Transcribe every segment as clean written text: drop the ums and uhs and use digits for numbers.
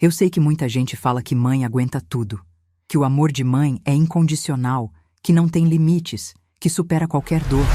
Eu sei que muita gente fala que mãe aguenta tudo, que o amor de mãe é incondicional, que não tem limites, que supera qualquer dor.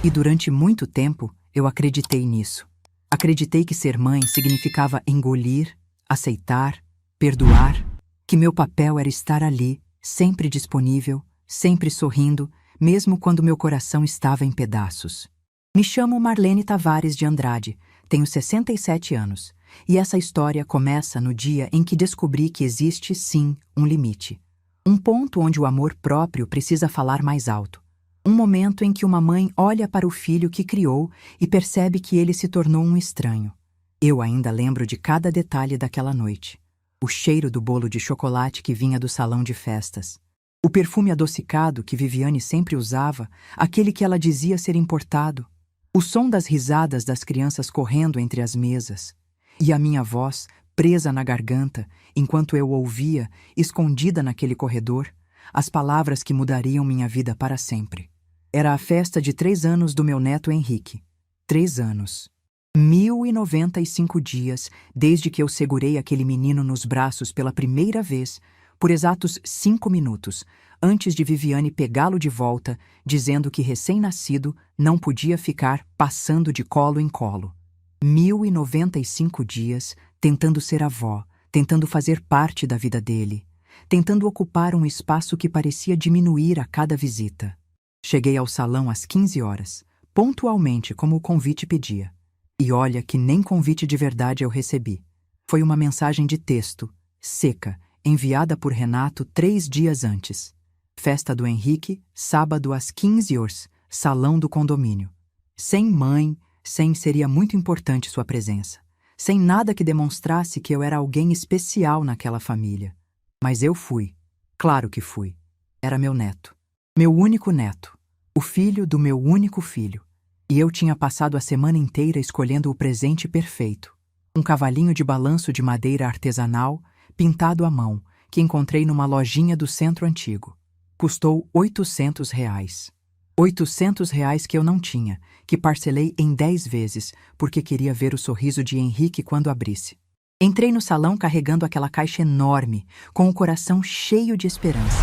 E durante muito tempo, eu acreditei nisso. Acreditei que ser mãe significava engolir, aceitar, perdoar, que meu papel era estar ali, sempre disponível, sempre sorrindo, mesmo quando meu coração estava em pedaços. Me chamo Marlene Tavares de Andrade, tenho 67 anos, e essa história começa no dia em que descobri que existe, sim, um limite. Um ponto onde o amor próprio precisa falar mais alto. Um momento em que uma mãe olha para o filho que criou e percebe que ele se tornou um estranho. Eu ainda lembro de cada detalhe daquela noite. O cheiro do bolo de chocolate que vinha do salão de festas. O perfume adocicado que Viviane sempre usava, aquele que ela dizia ser importado. O som das risadas das crianças correndo entre as mesas. E a minha voz, presa na garganta, enquanto eu ouvia, escondida naquele corredor, as palavras que mudariam minha vida para sempre. Era a festa de 3 anos do meu neto Henrique. 3 anos. 1095 dias desde que eu segurei aquele menino nos braços pela primeira vez, por exatos 5 minutos, antes de Viviane pegá-lo de volta, dizendo que recém-nascido não podia ficar passando de colo em colo. 1095 dias tentando ser avó, tentando fazer parte da vida dele, tentando ocupar um espaço que parecia diminuir a cada visita. Cheguei ao salão às 15 horas, pontualmente como o convite pedia. E olha que nem convite de verdade eu recebi. Foi uma mensagem de texto, seca, enviada por Renato 3 dias antes. Festa do Henrique, sábado às 15 horas, salão do condomínio. Sem mãe, sem seria muito importante sua presença. Sem nada que demonstrasse que eu era alguém especial naquela família. Mas eu fui. Claro que fui. Era meu neto. Meu único neto. O filho do meu único filho. E eu tinha passado a semana inteira escolhendo o presente perfeito. Um cavalinho de balanço de madeira artesanal, pintado à mão, que encontrei numa lojinha do centro antigo. Custou R$800. R$800 que eu não tinha, que parcelei em 10 vezes, porque queria ver o sorriso de Henrique quando abrisse. Entrei no salão carregando aquela caixa enorme, com o coração cheio de esperança.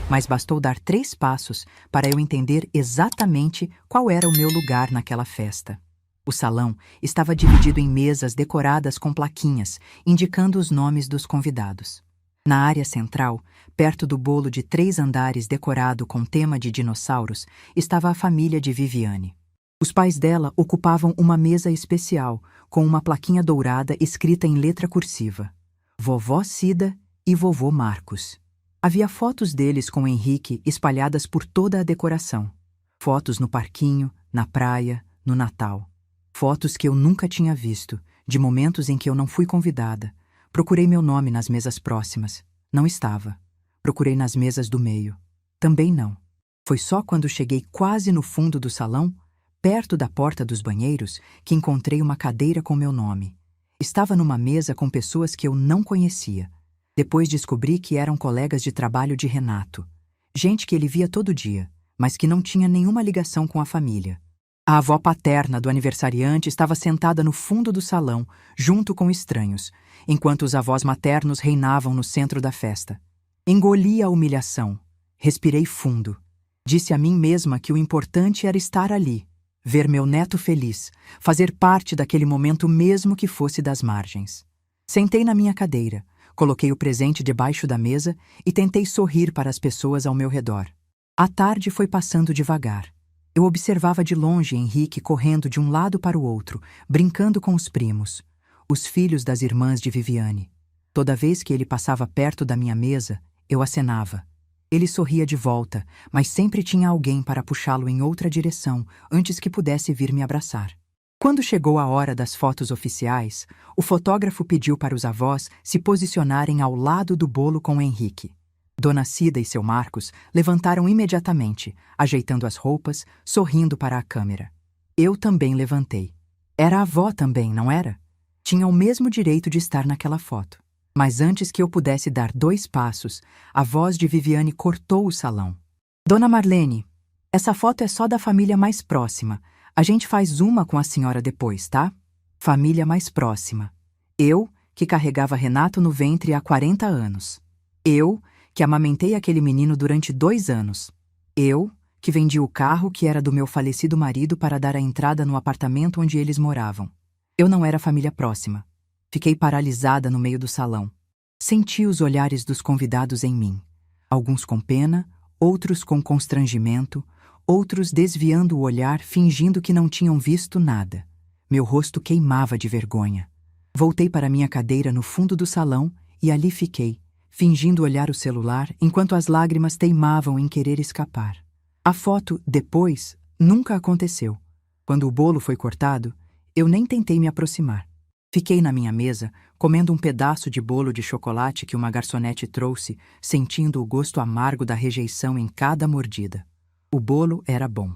Mas bastou dar 3 passos para eu entender exatamente qual era o meu lugar naquela festa. O salão estava dividido em mesas decoradas com plaquinhas, indicando os nomes dos convidados. Na área central, perto do bolo de 3 andares decorado com tema de dinossauros, estava a família de Viviane. Os pais dela ocupavam uma mesa especial, com uma plaquinha dourada escrita em letra cursiva. Vovó Cida e Vovô Marcos. Havia fotos deles com Henrique espalhadas por toda a decoração. Fotos no parquinho, na praia, no Natal. Fotos que eu nunca tinha visto, de momentos em que eu não fui convidada. Procurei meu nome nas mesas próximas. Não estava. Procurei nas mesas do meio. Também não. Foi só quando cheguei quase no fundo do salão, perto da porta dos banheiros, que encontrei uma cadeira com meu nome. Estava numa mesa com pessoas que eu não conhecia. Depois descobri que eram colegas de trabalho de Renato. Gente que ele via todo dia, mas que não tinha nenhuma ligação com a família. A avó paterna do aniversariante estava sentada no fundo do salão, junto com estranhos, enquanto os avós maternos reinavam no centro da festa. Engoli a humilhação. Respirei fundo. Disse a mim mesma que o importante era estar ali, ver meu neto feliz, fazer parte daquele momento mesmo que fosse das margens. Sentei na minha cadeira, coloquei o presente debaixo da mesa e tentei sorrir para as pessoas ao meu redor. A tarde foi passando devagar. Eu observava de longe Henrique correndo de um lado para o outro, brincando com os primos, os filhos das irmãs de Viviane. Toda vez que ele passava perto da minha mesa, eu acenava. Ele sorria de volta, mas sempre tinha alguém para puxá-lo em outra direção antes que pudesse vir me abraçar. Quando chegou a hora das fotos oficiais, o fotógrafo pediu para os avós se posicionarem ao lado do bolo com Henrique. Dona Cida e seu Marcos levantaram imediatamente, ajeitando as roupas, sorrindo para a câmera. Eu também levantei. Era a avó também, não era? Tinha o mesmo direito de estar naquela foto. Mas antes que eu pudesse dar 2 passos, a voz de Viviane cortou o salão. Dona Marlene, essa foto é só da família mais próxima. A gente faz uma com a senhora depois, tá? Família mais próxima. Eu, que carregava Renato no ventre há 40 anos. Eu, que amamentei aquele menino durante 2 anos. Eu, que vendi o carro que era do meu falecido marido para dar a entrada no apartamento onde eles moravam. Eu não era família próxima. Fiquei paralisada no meio do salão. Senti os olhares dos convidados em mim. Alguns com pena, outros com constrangimento, outros desviando o olhar fingindo que não tinham visto nada. Meu rosto queimava de vergonha. Voltei para minha cadeira no fundo do salão e ali fiquei, fingindo olhar o celular enquanto as lágrimas teimavam em querer escapar. A foto, depois, nunca aconteceu. Quando o bolo foi cortado, eu nem tentei me aproximar. Fiquei na minha mesa, comendo um pedaço de bolo de chocolate que uma garçonete trouxe, sentindo o gosto amargo da rejeição em cada mordida. O bolo era bom,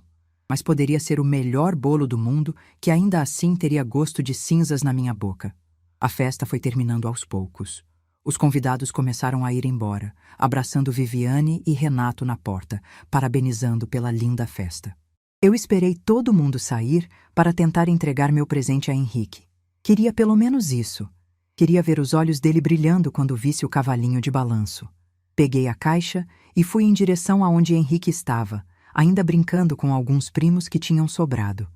mas poderia ser o melhor bolo do mundo que ainda assim teria gosto de cinzas na minha boca. A festa foi terminando aos poucos. Os convidados começaram a ir embora, abraçando Viviane e Renato na porta, parabenizando pela linda festa. Eu esperei todo mundo sair para tentar entregar meu presente a Henrique. Queria pelo menos isso. Queria ver os olhos dele brilhando quando visse o cavalinho de balanço. Peguei a caixa e fui em direção aonde Henrique estava, ainda brincando com alguns primos que tinham sobrado.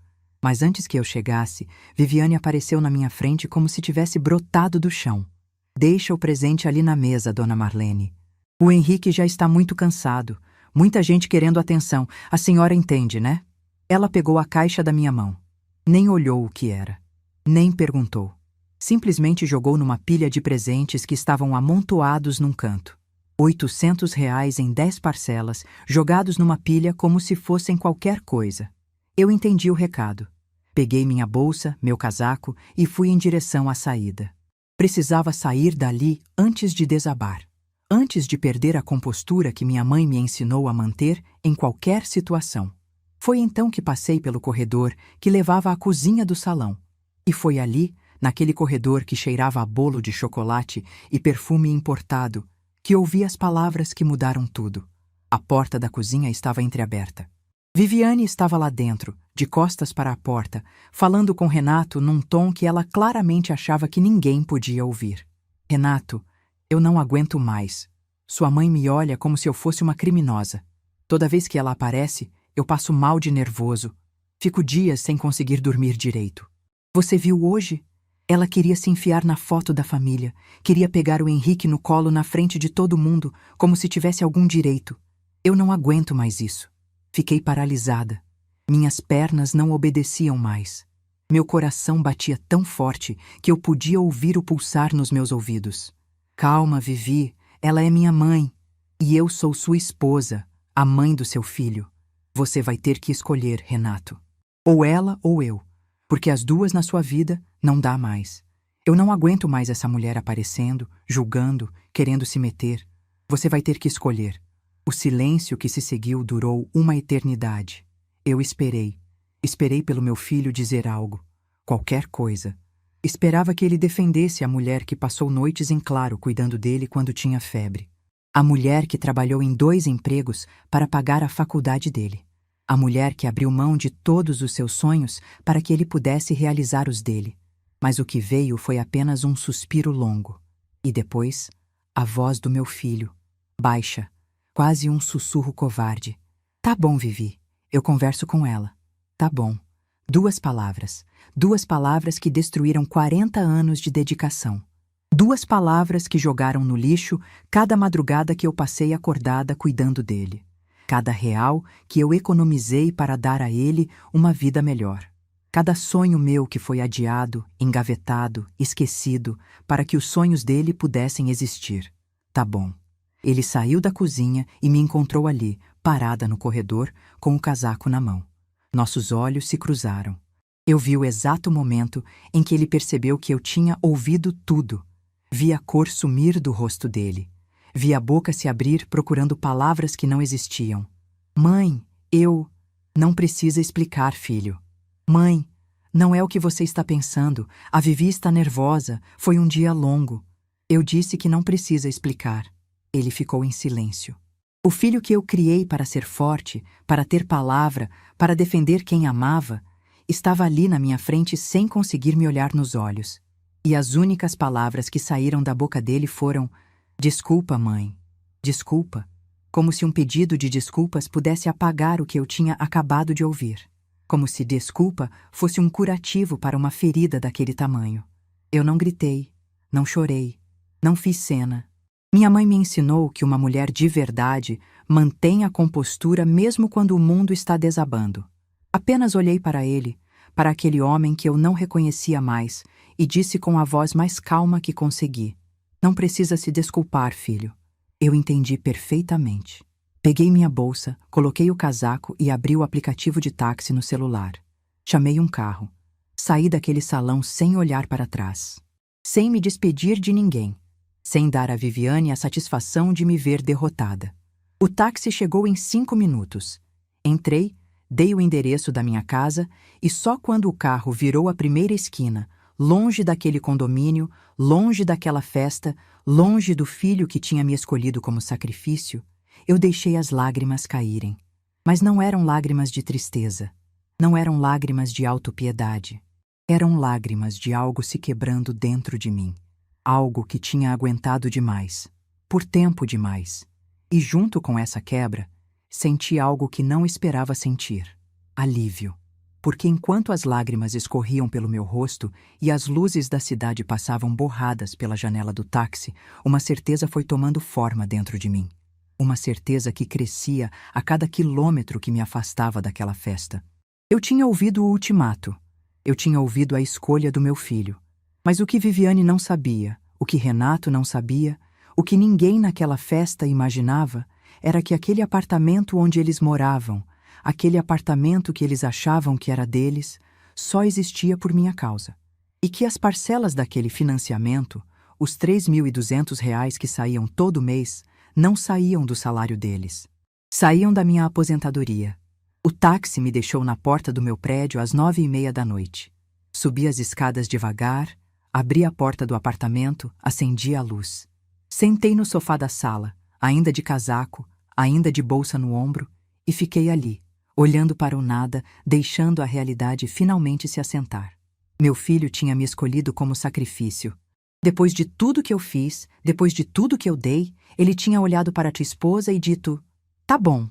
Mas antes que eu chegasse, Viviane apareceu na minha frente como se tivesse brotado do chão. Deixa o presente ali na mesa, dona Marlene. O Henrique já está muito cansado. Muita gente querendo atenção. A senhora entende, né? Ela pegou a caixa da minha mão. Nem olhou o que era. Nem perguntou. Simplesmente jogou numa pilha de presentes que estavam amontoados num canto. R$ 800 em 10 parcelas, jogados numa pilha como se fossem qualquer coisa. Eu entendi o recado. Peguei minha bolsa, meu casaco e fui em direção à saída. Precisava sair dali antes de desabar. Antes de perder a compostura que minha mãe me ensinou a manter em qualquer situação. Foi então que passei pelo corredor que levava à cozinha do salão. E foi ali, naquele corredor que cheirava a bolo de chocolate e perfume importado, que ouvi as palavras que mudaram tudo. A porta da cozinha estava entreaberta. Viviane estava lá dentro, de costas para a porta, falando com Renato num tom que ela claramente achava que ninguém podia ouvir. Renato, eu não aguento mais. Sua mãe me olha como se eu fosse uma criminosa. Toda vez que ela aparece, eu passo mal de nervoso. Fico dias sem conseguir dormir direito. Você viu hoje? Ela queria se enfiar na foto da família, queria pegar o Henrique no colo na frente de todo mundo, como se tivesse algum direito. Eu não aguento mais isso. Fiquei paralisada. Minhas pernas não obedeciam mais. Meu coração batia tão forte que eu podia ouvir o pulsar nos meus ouvidos. Calma, Vivi, ela é minha mãe. E eu sou sua esposa, a mãe do seu filho. Você vai ter que escolher, Renato. Ou ela ou eu. Porque as duas na sua vida não dá mais. Eu não aguento mais essa mulher aparecendo, julgando, querendo se meter. Você vai ter que escolher. O silêncio que se seguiu durou uma eternidade. Eu esperei. Esperei pelo meu filho dizer algo. Qualquer coisa. Esperava que ele defendesse a mulher que passou noites em claro cuidando dele quando tinha febre. A mulher que trabalhou em 2 empregos para pagar a faculdade dele. A mulher que abriu mão de todos os seus sonhos para que ele pudesse realizar os dele. Mas o que veio foi apenas um suspiro longo. E depois, a voz do meu filho, baixa, quase um sussurro covarde. Tá bom, Vivi, eu converso com ela. Tá bom. 2 palavras. 2 palavras que destruíram 40 anos de dedicação. 2 palavras que jogaram no lixo cada madrugada que eu passei acordada cuidando dele. Cada real que eu economizei para dar a ele uma vida melhor. Cada sonho meu que foi adiado, engavetado, esquecido, para que os sonhos dele pudessem existir. Tá bom. Ele saiu da cozinha e me encontrou ali, parada no corredor, com o casaco na mão. Nossos olhos se cruzaram. Eu vi o exato momento em que ele percebeu que eu tinha ouvido tudo. Vi a cor sumir do rosto dele. Vi a boca se abrir procurando palavras que não existiam. Mãe, eu... Não precisa explicar, filho. Mãe, não é o que você está pensando. A Vivi está nervosa. Foi um dia longo. Eu disse que não precisa explicar. Ele ficou em silêncio. O filho que eu criei para ser forte, para ter palavra, para defender quem amava, estava ali na minha frente sem conseguir me olhar nos olhos. E as únicas palavras que saíram da boca dele foram: "Desculpa, mãe. Desculpa." Como se um pedido de desculpas pudesse apagar o que eu tinha acabado de ouvir. Como se desculpa fosse um curativo para uma ferida daquele tamanho. Eu não gritei, não chorei, não fiz cena. Minha mãe me ensinou que uma mulher de verdade mantém a compostura mesmo quando o mundo está desabando. Apenas olhei para ele, para aquele homem que eu não reconhecia mais, e disse com a voz mais calma que consegui: "Não precisa se desculpar, filho." Eu entendi perfeitamente. Peguei minha bolsa, coloquei o casaco e abri o aplicativo de táxi no celular. Chamei um carro. Saí daquele salão sem olhar para trás. Sem me despedir de ninguém. Sem dar a Viviane a satisfação de me ver derrotada. O táxi chegou em 5 minutos. Entrei, dei o endereço da minha casa e só quando o carro virou a primeira esquina, longe daquele condomínio, longe daquela festa, longe do filho que tinha me escolhido como sacrifício, eu deixei as lágrimas caírem. Mas não eram lágrimas de tristeza. Não eram lágrimas de autopiedade. Eram lágrimas de algo se quebrando dentro de mim. Algo que tinha aguentado demais. Por tempo demais. E junto com essa quebra, senti algo que não esperava sentir. Alívio. Porque enquanto as lágrimas escorriam pelo meu rosto e as luzes da cidade passavam borradas pela janela do táxi, uma certeza foi tomando forma dentro de mim. Uma certeza que crescia a cada quilômetro que me afastava daquela festa. Eu tinha ouvido o ultimato. Eu tinha ouvido a escolha do meu filho. Mas o que Viviane não sabia, o que Renato não sabia, o que ninguém naquela festa imaginava, era que aquele apartamento onde eles moravam, aquele apartamento que eles achavam que era deles, só existia por minha causa. E que as parcelas daquele financiamento, os R$ 3.200 que saíam todo mês, não saíam do salário deles. Saíam da minha aposentadoria. O táxi me deixou na porta do meu prédio às 9h30 da noite. Subi as escadas devagar, abri a porta do apartamento, acendi a luz. Sentei no sofá da sala, ainda de casaco, ainda de bolsa no ombro, e fiquei ali, olhando para o nada, deixando a realidade finalmente se assentar. Meu filho tinha me escolhido como sacrifício. Depois de tudo que eu fiz, depois de tudo que eu dei, ele tinha olhado para tua esposa e dito: "Tá bom."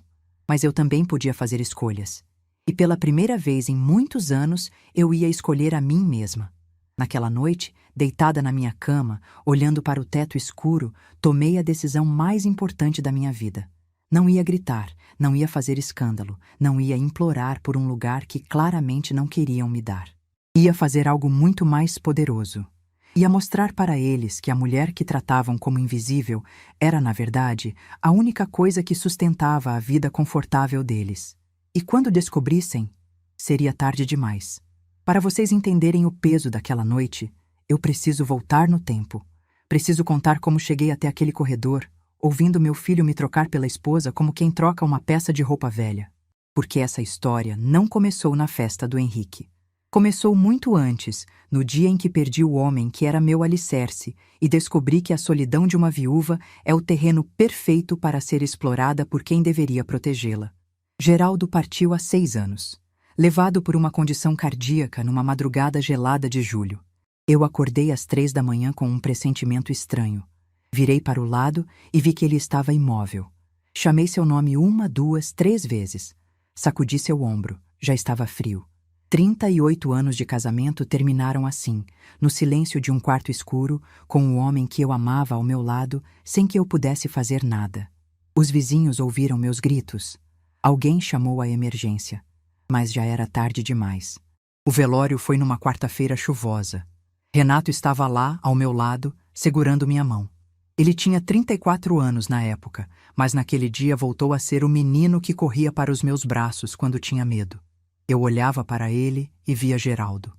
Mas eu também podia fazer escolhas. E pela primeira vez em muitos anos, eu ia escolher a mim mesma. Naquela noite, deitada na minha cama, olhando para o teto escuro, tomei a decisão mais importante da minha vida. Não ia gritar, não ia fazer escândalo, não ia implorar por um lugar que claramente não queriam me dar. Ia fazer algo muito mais poderoso. Ia mostrar para eles que a mulher que tratavam como invisível era, na verdade, a única coisa que sustentava a vida confortável deles. E quando descobrissem, seria tarde demais. Para vocês entenderem o peso daquela noite, eu preciso voltar no tempo. Preciso contar como cheguei até aquele corredor, ouvindo meu filho me trocar pela esposa como quem troca uma peça de roupa velha. Porque essa história não começou na festa do Henrique. Começou muito antes, no dia em que perdi o homem que era meu alicerce e descobri que a solidão de uma viúva é o terreno perfeito para ser explorada por quem deveria protegê-la. Geraldo partiu há 6 anos, levado por uma condição cardíaca numa madrugada gelada de julho. Eu acordei às 3 da manhã com um pressentimento estranho. Virei para o lado e vi que ele estava imóvel. Chamei seu nome 1, 2, 3 vezes. Sacudi seu ombro, já estava frio. 38 anos de casamento terminaram assim, no silêncio de um quarto escuro, com o homem que eu amava ao meu lado, sem que eu pudesse fazer nada. Os vizinhos ouviram meus gritos. Alguém chamou a emergência, mas já era tarde demais. O velório foi numa quarta-feira chuvosa. Renato estava lá, ao meu lado, segurando minha mão. Ele tinha 34 anos na época, mas naquele dia voltou a ser o menino que corria para os meus braços quando tinha medo. Eu olhava para ele e via Geraldo.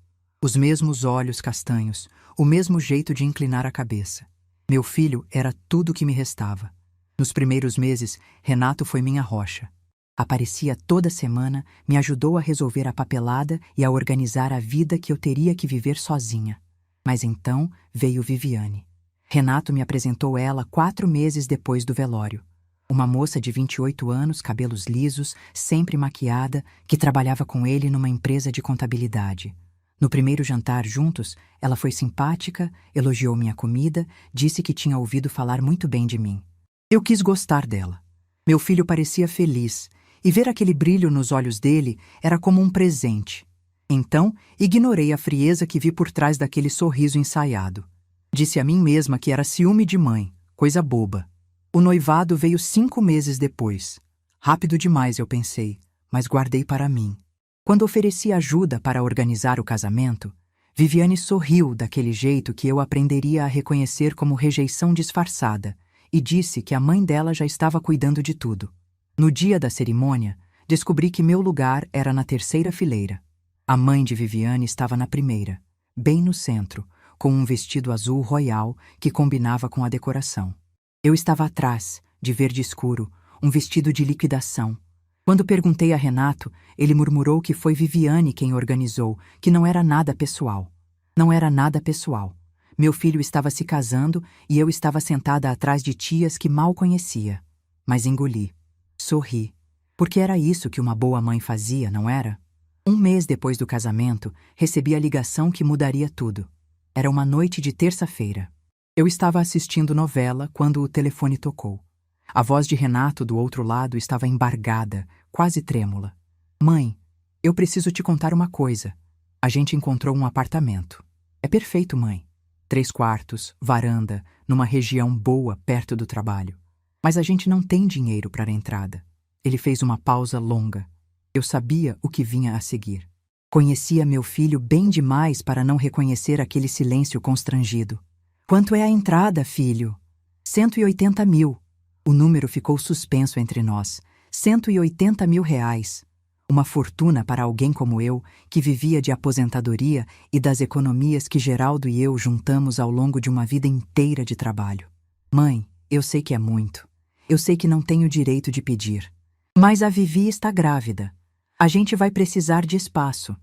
Os mesmos olhos castanhos, o mesmo jeito de inclinar a cabeça. Meu filho era tudo que me restava. Nos primeiros meses, Renato foi minha rocha. Aparecia toda semana, me ajudou a resolver a papelada e a organizar a vida que eu teria que viver sozinha. Mas então veio Viviane. Renato me apresentou ela 4 meses depois do velório. Uma moça de 28 anos, cabelos lisos, sempre maquiada, que trabalhava com ele numa empresa de contabilidade. No primeiro jantar juntos, ela foi simpática, elogiou minha comida, disse que tinha ouvido falar muito bem de mim. Eu quis gostar dela. Meu filho parecia feliz, e ver aquele brilho nos olhos dele era como um presente. Então, ignorei a frieza que vi por trás daquele sorriso ensaiado. Disse a mim mesma que era ciúme de mãe, coisa boba. O noivado veio 5 meses depois. Rápido demais, eu pensei, mas guardei para mim. Quando ofereci ajuda para organizar o casamento, Viviane sorriu daquele jeito que eu aprenderia a reconhecer como rejeição disfarçada e disse que a mãe dela já estava cuidando de tudo. No dia da cerimônia, descobri que meu lugar era na 3ª fileira. A mãe de Viviane estava na 1ª, bem no centro, com um vestido azul royal que combinava com a decoração. Eu estava atrás, de verde escuro, um vestido de liquidação. Quando perguntei a Renato, ele murmurou que foi Viviane quem organizou, que não era nada pessoal. Não era nada pessoal. Meu filho estava se casando e eu estava sentada atrás de tias que mal conhecia. Mas engoli. Sorri. Porque era isso que uma boa mãe fazia, não era? 1 mês depois do casamento, recebi a ligação que mudaria tudo. Era uma noite de terça-feira. Eu estava assistindo novela quando o telefone tocou. A voz de Renato do outro lado estava embargada, quase trêmula. Mãe, eu preciso te contar uma coisa. A gente encontrou um apartamento. É perfeito, mãe. 3 quartos, varanda, numa região boa perto do trabalho. Mas a gente não tem dinheiro para a entrada. Ele fez uma pausa longa. Eu sabia o que vinha a seguir. Conhecia meu filho bem demais para não reconhecer aquele silêncio constrangido. Quanto é a entrada, filho? 180 mil. O número ficou suspenso entre nós. 180 mil reais. Uma fortuna para alguém como eu, que vivia de aposentadoria e das economias que Geraldo e eu juntamos ao longo de uma vida inteira de trabalho. Mãe, eu sei que é muito. Eu sei que não tenho direito de pedir. Mas a Vivi está grávida. A gente vai precisar de espaço.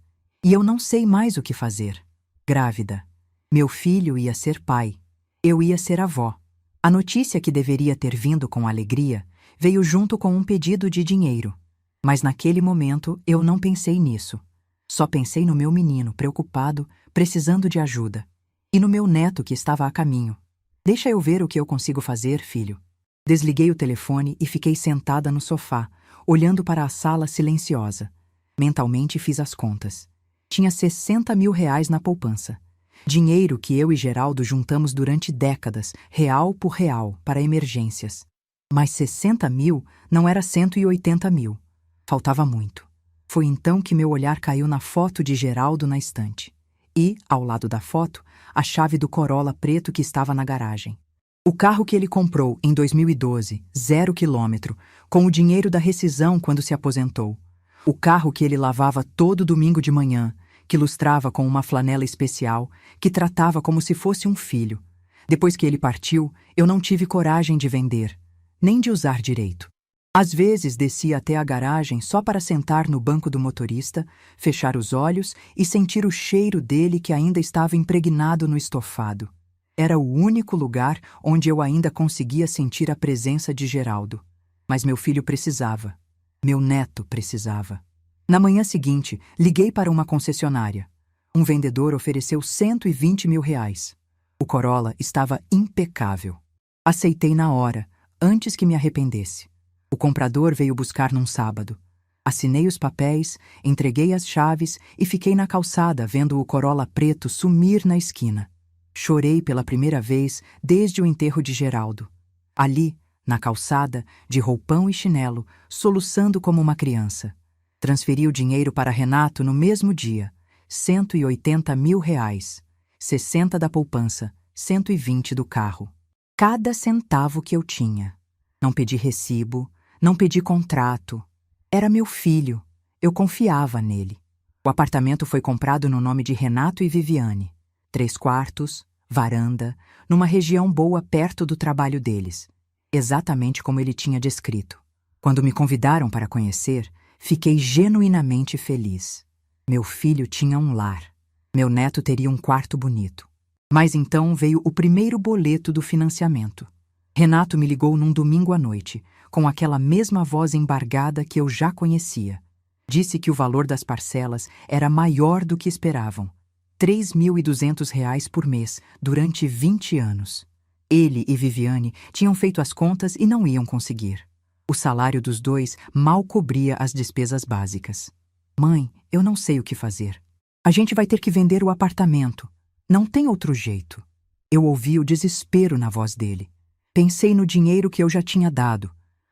E eu não sei mais o que fazer. Grávida. Meu filho ia ser pai. Eu ia ser avó. A notícia que deveria ter vindo com alegria veio junto com um pedido de dinheiro. Mas naquele momento eu não pensei nisso. Só pensei no meu menino, preocupado, precisando de ajuda. E no meu neto que estava a caminho. Deixa eu ver o que eu consigo fazer, filho. Desliguei o telefone e fiquei sentada no sofá, olhando para a sala silenciosa. Mentalmente fiz as contas. Tinha 60 mil reais na poupança. Dinheiro que eu e Geraldo juntamos durante décadas, real por real, para emergências. Mas 60 mil não era 180 mil. Faltava muito. Foi então que meu olhar caiu na foto de Geraldo na estante. E, ao lado da foto, a chave do Corolla preto que estava na garagem. O carro que ele comprou em 2012, 0 quilômetro, com o dinheiro da rescisão quando se aposentou. O carro que ele lavava todo domingo de manhã, que lustrava com uma flanela especial, que tratava como se fosse um filho. Depois que ele partiu, eu não tive coragem de vender, nem de usar direito. Às vezes descia até a garagem só para sentar no banco do motorista, fechar os olhos e sentir o cheiro dele que ainda estava impregnado no estofado. Era o único lugar onde eu ainda conseguia sentir a presença de Geraldo. Mas meu filho precisava. Meu neto precisava. Na manhã seguinte, liguei para uma concessionária. Um vendedor ofereceu 120 mil reais. O Corolla estava impecável. Aceitei na hora, antes que me arrependesse. O comprador veio buscar num sábado. Assinei os papéis, entreguei as chaves e fiquei na calçada vendo o Corolla preto sumir na esquina. Chorei pela primeira vez desde o enterro de Geraldo. Ali, na calçada, de roupão e chinelo, soluçando como uma criança. Transferi o dinheiro para Renato no mesmo dia. 180 mil reais. 60 da poupança, 120 do carro. Cada centavo que eu tinha. Não pedi recibo, não pedi contrato. Era meu filho. Eu confiava nele. O apartamento foi comprado no nome de Renato e Viviane. 3 quartos, varanda, numa região boa perto do trabalho deles. Exatamente como ele tinha descrito. Quando me convidaram para conhecer, fiquei genuinamente feliz. Meu filho tinha um lar. Meu neto teria um quarto bonito. Mas então veio o primeiro boleto do financiamento. Renato me ligou num domingo à noite, com aquela mesma voz embargada que eu já conhecia. Disse que o valor das parcelas era maior do que esperavam. R$ 3.200 por mês durante 20 anos. Ele e Viviane tinham feito as contas e não iam conseguir. O salário dos dois mal cobria as despesas básicas. Mãe, eu não sei o que fazer. A gente vai ter que vender o apartamento. Não tem outro jeito. Eu ouvi o desespero na voz dele. Pensei no dinheiro que eu já tinha dado,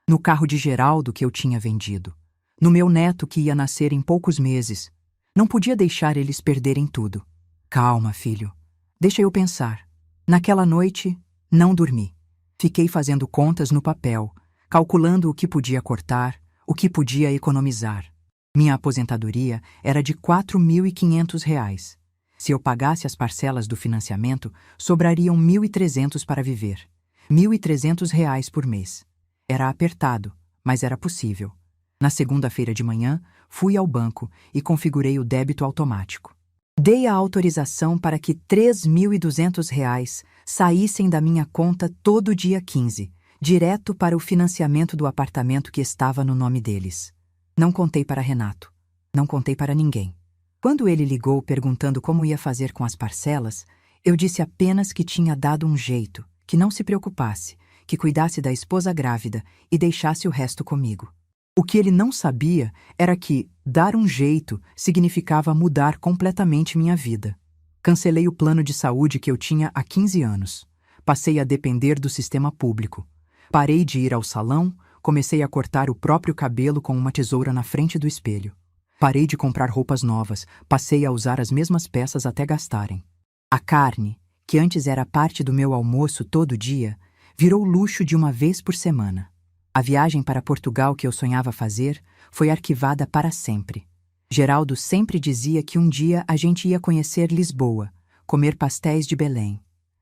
no carro de Geraldo que eu tinha vendido, no meu neto que ia nascer em poucos meses. Não podia deixar eles perderem tudo. Calma, filho. Deixa eu pensar. Naquela noite, não dormi. Fiquei fazendo contas no papel, calculando o que podia cortar, o que podia economizar. Minha aposentadoria era de R$ 4.500. Se eu pagasse as parcelas do financiamento, sobrariam 1.300 para viver. R$ 1.300 por mês. Era apertado, mas era possível. Na segunda-feira de manhã, fui ao banco e configurei o débito automático. Dei a autorização para que R$ 3.200 saíssem da minha conta todo dia 15, direto para o financiamento do apartamento que estava no nome deles. Não contei para Renato. Não contei para ninguém. Quando ele ligou perguntando como ia fazer com as parcelas, eu disse apenas que tinha dado um jeito, que não se preocupasse, que cuidasse da esposa grávida e deixasse o resto comigo. O que ele não sabia era que dar um jeito significava mudar completamente minha vida. Cancelei o plano de saúde que eu tinha há 15 anos. Passei a depender do sistema público. Parei de ir ao salão, comecei a cortar o próprio cabelo com uma tesoura na frente do espelho. Parei de comprar roupas novas, passei a usar as mesmas peças até gastarem. A carne, que antes era parte do meu almoço todo dia, virou luxo de uma vez por semana. A viagem para Portugal que eu sonhava fazer foi arquivada para sempre. Geraldo sempre dizia que um dia a gente ia conhecer Lisboa, comer pastéis de Belém.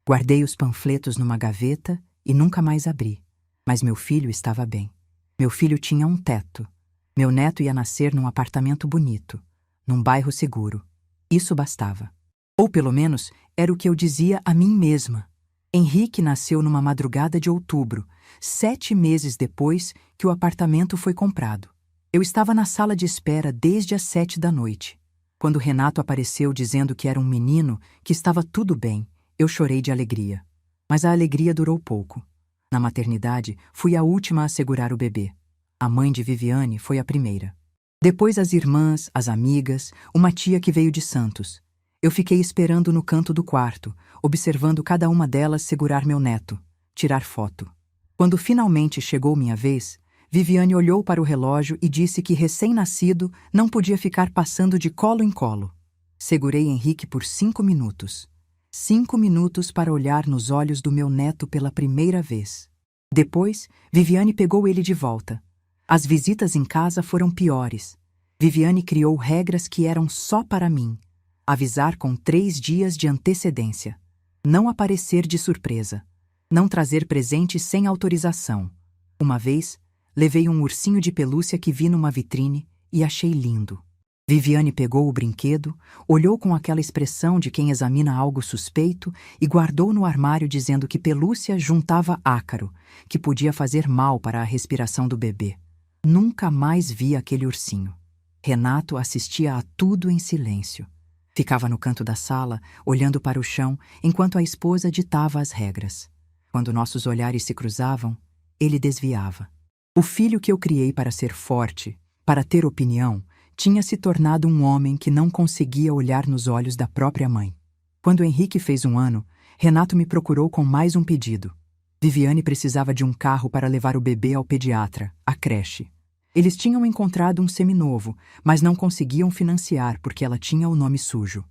Guardei os panfletos numa gaveta e nunca mais abri. Mas meu filho estava bem. Meu filho tinha um teto. Meu neto ia nascer num apartamento bonito, num bairro seguro. Isso bastava. Ou pelo menos era o que eu dizia a mim mesma. Henrique nasceu numa madrugada de outubro, 7 meses depois que o apartamento foi comprado. Eu estava na sala de espera desde as 7 da noite. Quando Renato apareceu dizendo que era um menino, que estava tudo bem, eu chorei de alegria. Mas a alegria durou pouco. Na maternidade, fui a última a segurar o bebê. A mãe de Viviane foi a primeira. Depois as irmãs, as amigas, uma tia que veio de Santos. Eu fiquei esperando no canto do quarto, observando cada uma delas segurar meu neto, tirar foto. Quando finalmente chegou minha vez, Viviane olhou para o relógio e disse que recém-nascido não podia ficar passando de colo em colo. Segurei Henrique por 5 minutos. 5 minutos para olhar nos olhos do meu neto pela primeira vez. Depois, Viviane pegou ele de volta. As visitas em casa foram piores. Viviane criou regras que eram só para mim. Avisar com 3 dias de antecedência. Não aparecer de surpresa. Não trazer presente sem autorização. Uma vez, levei um ursinho de pelúcia que vi numa vitrine e achei lindo. Viviane pegou o brinquedo, olhou com aquela expressão de quem examina algo suspeito e guardou no armário dizendo que pelúcia juntava ácaro, que podia fazer mal para a respiração do bebê. Nunca mais vi aquele ursinho. Renato assistia a tudo em silêncio. Ficava no canto da sala, olhando para o chão, enquanto a esposa ditava as regras. Quando nossos olhares se cruzavam, ele desviava. O filho que eu criei para ser forte, para ter opinião, tinha se tornado um homem que não conseguia olhar nos olhos da própria mãe. Quando Henrique fez 1 ano, Renato me procurou com mais um pedido. Viviane precisava de um carro para levar o bebê ao pediatra, à creche. Eles tinham encontrado um seminovo, mas não conseguiam financiar porque ela tinha o nome sujo.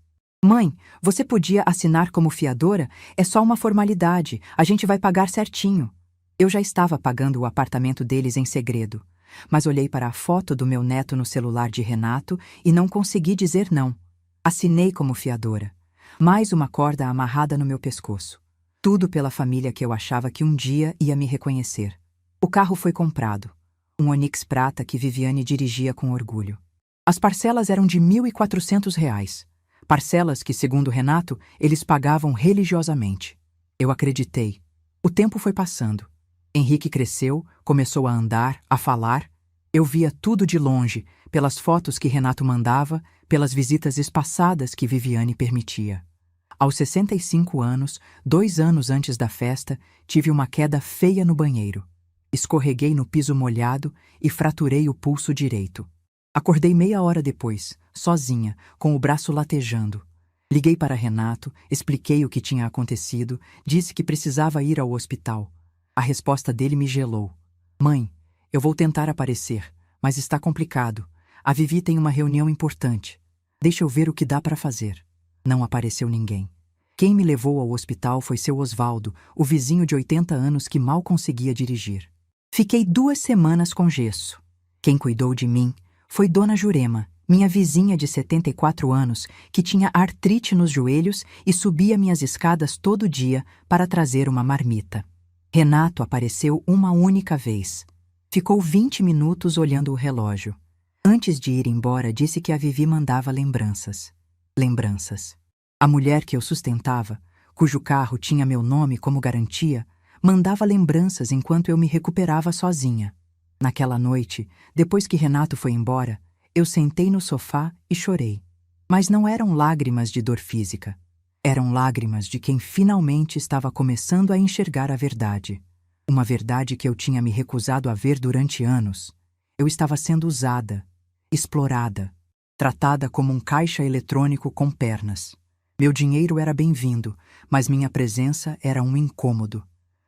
Mãe, você podia assinar como fiadora? É só uma formalidade, a gente vai pagar certinho. Eu já estava pagando o apartamento deles em segredo, mas olhei para a foto do meu neto no celular de Renato e não consegui dizer não. Assinei como fiadora. Mais uma corda amarrada no meu pescoço. Tudo pela família que eu achava que um dia ia me reconhecer. O carro foi comprado. Um Onix prata que Viviane dirigia com orgulho. As parcelas eram de R$ 1.400. Parcelas que, segundo Renato, eles pagavam religiosamente. Eu acreditei. O tempo foi passando. Henrique cresceu, começou a andar, a falar. Eu via tudo de longe, pelas fotos que Renato mandava, pelas visitas espaçadas que Viviane permitia. Aos 65 anos, 2 anos antes da festa, tive uma queda feia no banheiro. Escorreguei no piso molhado e fraturei o pulso direito. Acordei meia hora depois, sozinha, com o braço latejando. Liguei para Renato, expliquei o que tinha acontecido, disse que precisava ir ao hospital. A resposta dele me gelou. Mãe, eu vou tentar aparecer, mas está complicado. A Vivi tem uma reunião importante. Deixa eu ver o que dá para fazer. Não apareceu ninguém. Quem me levou ao hospital foi seu Osvaldo, o vizinho de 80 anos que mal conseguia dirigir. Fiquei 2 semanas com gesso. Quem cuidou de mim foi Dona Jurema, minha vizinha de 74 anos, que tinha artrite nos joelhos e subia minhas escadas todo dia para trazer uma marmita. Renato apareceu uma única vez. Ficou 20 minutos olhando o relógio. Antes de ir embora, disse que a Vivi mandava lembranças. Lembranças. A mulher que eu sustentava, cujo carro tinha meu nome como garantia, mandava lembranças enquanto eu me recuperava sozinha. Naquela noite, depois que Renato foi embora, eu sentei no sofá e chorei. Mas não eram lágrimas de dor física. Eram lágrimas de quem finalmente estava começando a enxergar a verdade. Uma verdade que eu tinha me recusado a ver durante anos. Eu estava sendo usada, explorada, tratada como um caixa eletrônico com pernas. Meu dinheiro era bem-vindo, mas minha presença era um incômodo.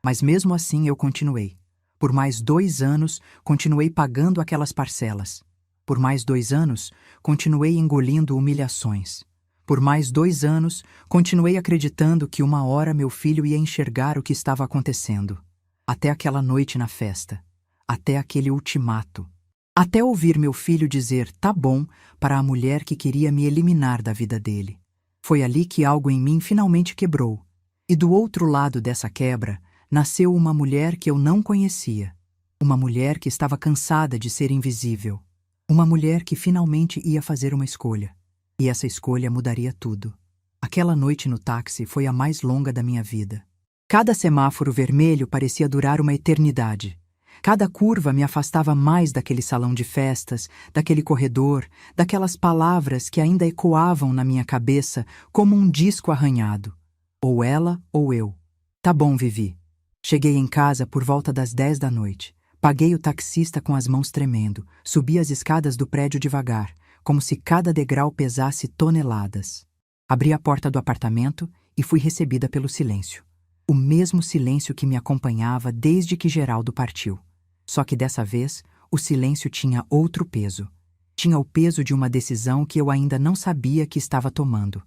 Mas mesmo assim eu continuei. Por mais 2 anos, continuei pagando aquelas parcelas. Por mais 2 anos, continuei engolindo humilhações. Por mais 2 anos, continuei acreditando que uma hora meu filho ia enxergar o que estava acontecendo. Até aquela noite na festa. Até aquele ultimato. Até ouvir meu filho dizer "tá bom" para a mulher que queria me eliminar da vida dele. Foi ali que algo em mim finalmente quebrou. E do outro lado dessa quebra, nasceu uma mulher que eu não conhecia. Uma mulher que estava cansada de ser invisível. Uma mulher que finalmente ia fazer uma escolha. E essa escolha mudaria tudo. Aquela noite no táxi foi a mais longa da minha vida. Cada semáforo vermelho parecia durar uma eternidade. Cada curva me afastava mais daquele salão de festas, daquele corredor, daquelas palavras que ainda ecoavam na minha cabeça como um disco arranhado. Ou ela ou eu. Tá bom, Vivi. Cheguei em casa por volta das 10 da noite. Paguei o taxista com as mãos tremendo. Subi as escadas do prédio devagar, como se cada degrau pesasse toneladas. Abri a porta do apartamento e fui recebida pelo silêncio. O mesmo silêncio que me acompanhava desde que Geraldo partiu. Só que dessa vez, o silêncio tinha outro peso. Tinha o peso de uma decisão que eu ainda não sabia que estava tomando.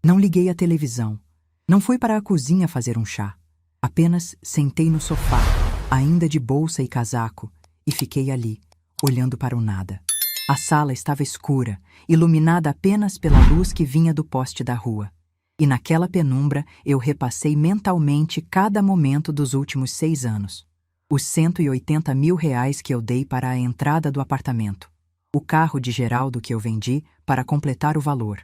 Não liguei a televisão. Não fui para a cozinha fazer um chá. Apenas sentei no sofá, ainda de bolsa e casaco, e fiquei ali, olhando para o nada. A sala estava escura, iluminada apenas pela luz que vinha do poste da rua. E naquela penumbra eu repassei mentalmente cada momento dos últimos 6 anos. Os R$ 180 mil que eu dei para a entrada do apartamento. O carro de Geraldo que eu vendi para completar o valor.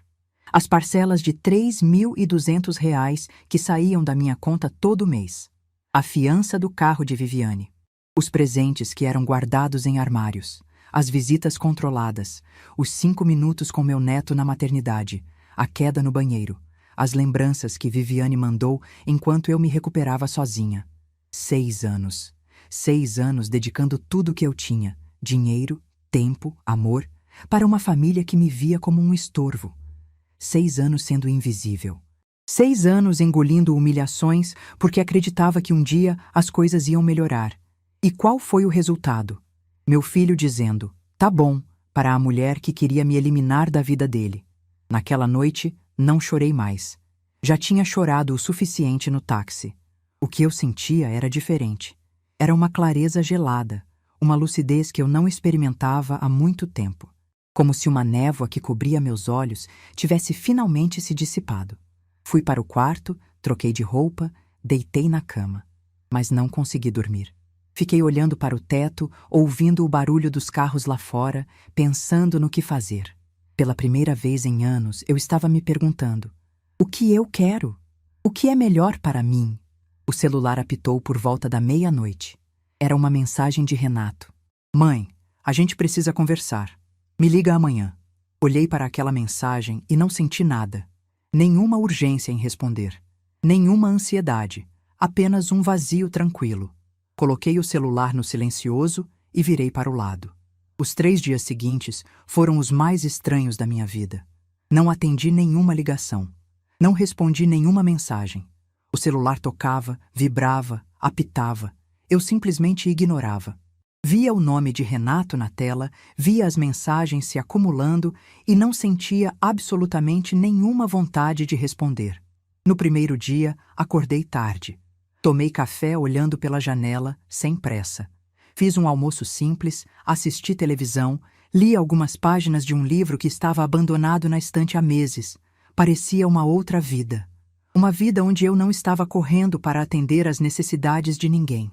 As parcelas de R$ 3.200 que saíam da minha conta todo mês. A fiança do carro de Viviane. Os presentes que eram guardados em armários. As visitas controladas. Os 5 minutos com meu neto na maternidade. A queda no banheiro. As lembranças que Viviane mandou enquanto eu me recuperava sozinha. 6 anos. 6 anos dedicando tudo o que eu tinha. Dinheiro, tempo, amor. Para uma família que me via como um estorvo. 6 anos sendo invisível. 6 anos engolindo humilhações porque acreditava que um dia as coisas iam melhorar. E qual foi o resultado? Meu filho dizendo, tá bom, para a mulher que queria me eliminar da vida dele. Naquela noite, não chorei mais. Já tinha chorado o suficiente no táxi. O que eu sentia era diferente. Era uma clareza gelada, uma lucidez que eu não experimentava há muito tempo. Como se uma névoa que cobria meus olhos tivesse finalmente se dissipado. Fui para o quarto, troquei de roupa, deitei na cama. Mas não consegui dormir. Fiquei olhando para o teto, ouvindo o barulho dos carros lá fora, pensando no que fazer. Pela primeira vez em anos, eu estava me perguntando: o que eu quero? O que é melhor para mim? O celular apitou por volta da meia-noite. Era uma mensagem de Renato. Mãe, a gente precisa conversar. Me liga amanhã. Olhei para aquela mensagem e não senti nada. Nenhuma urgência em responder. Nenhuma ansiedade. Apenas um vazio tranquilo. Coloquei o celular no silencioso e virei para o lado. Os 3 dias seguintes foram os mais estranhos da minha vida. Não atendi nenhuma ligação. Não respondi nenhuma mensagem. O celular tocava, vibrava, apitava. Eu simplesmente ignorava. Via o nome de Renato na tela, via as mensagens se acumulando e não sentia absolutamente nenhuma vontade de responder. No primeiro dia, acordei tarde. Tomei café olhando pela janela, sem pressa. Fiz um almoço simples, assisti televisão, li algumas páginas de um livro que estava abandonado na estante há meses. Parecia uma outra vida. Uma vida onde eu não estava correndo para atender às necessidades de ninguém.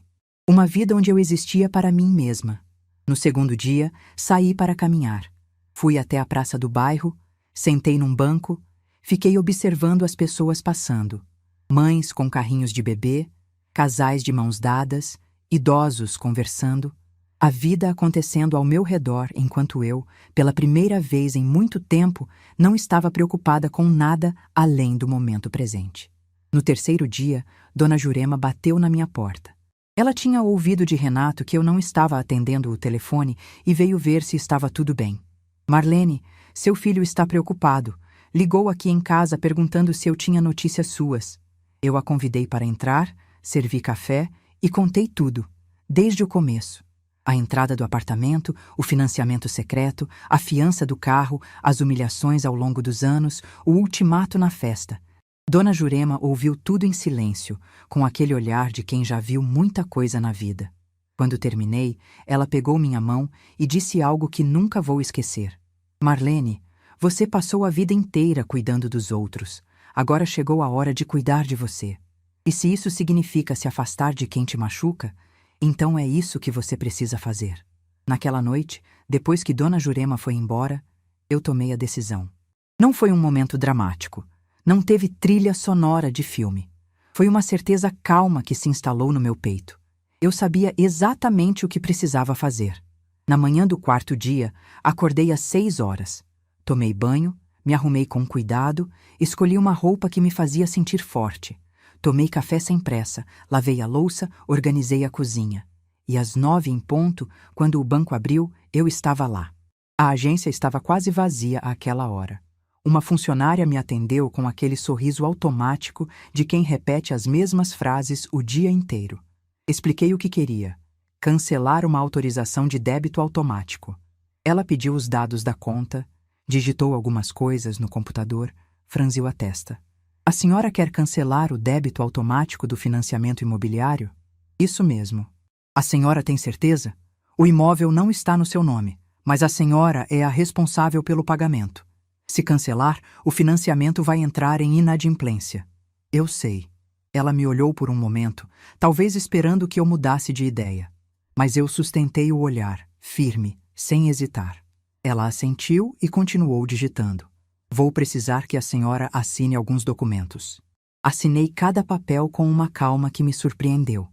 Uma vida onde eu existia para mim mesma. No segundo dia, saí para caminhar. Fui até a praça do bairro, sentei num banco, fiquei observando as pessoas passando. Mães com carrinhos de bebê, casais de mãos dadas, idosos conversando. A vida acontecendo ao meu redor enquanto eu, pela primeira vez em muito tempo, não estava preocupada com nada além do momento presente. No terceiro dia, Dona Jurema bateu na minha porta. Ela tinha ouvido de Renato que eu não estava atendendo o telefone e veio ver se estava tudo bem. Marlene, seu filho está preocupado. Ligou aqui em casa perguntando se eu tinha notícias suas. Eu a convidei para entrar, servi café e contei tudo, desde o começo. A entrada do apartamento, o financiamento secreto, a fiança do carro, as humilhações ao longo dos anos, o ultimato na festa. Dona Jurema ouviu tudo em silêncio, com aquele olhar de quem já viu muita coisa na vida. Quando terminei, ela pegou minha mão e disse algo que nunca vou esquecer. Marlene, você passou a vida inteira cuidando dos outros. Agora chegou a hora de cuidar de você. E se isso significa se afastar de quem te machuca, então é isso que você precisa fazer. Naquela noite, depois que Dona Jurema foi embora, eu tomei a decisão. Não foi um momento dramático. Não teve trilha sonora de filme. Foi uma certeza calma que se instalou no meu peito. Eu sabia exatamente o que precisava fazer. Na manhã do 4º dia, acordei às 6 horas. Tomei banho, me arrumei com cuidado, escolhi uma roupa que me fazia sentir forte. Tomei café sem pressa, lavei a louça, organizei a cozinha. E às 9 em ponto, quando o banco abriu, eu estava lá. A agência estava quase vazia àquela hora. Uma funcionária me atendeu com aquele sorriso automático de quem repete as mesmas frases o dia inteiro. Expliquei o que queria: cancelar uma autorização de débito automático. Ela pediu os dados da conta, digitou algumas coisas no computador, franziu a testa. A senhora quer cancelar o débito automático do financiamento imobiliário? Isso mesmo. A senhora tem certeza? O imóvel não está no seu nome, mas a senhora é a responsável pelo pagamento. Se cancelar, o financiamento vai entrar em inadimplência. Eu sei. Ela me olhou por um momento, talvez esperando que eu mudasse de ideia. Mas eu sustentei o olhar, firme, sem hesitar. Ela assentiu e continuou digitando. Vou precisar que a senhora assine alguns documentos. Assinei cada papel com uma calma que me surpreendeu.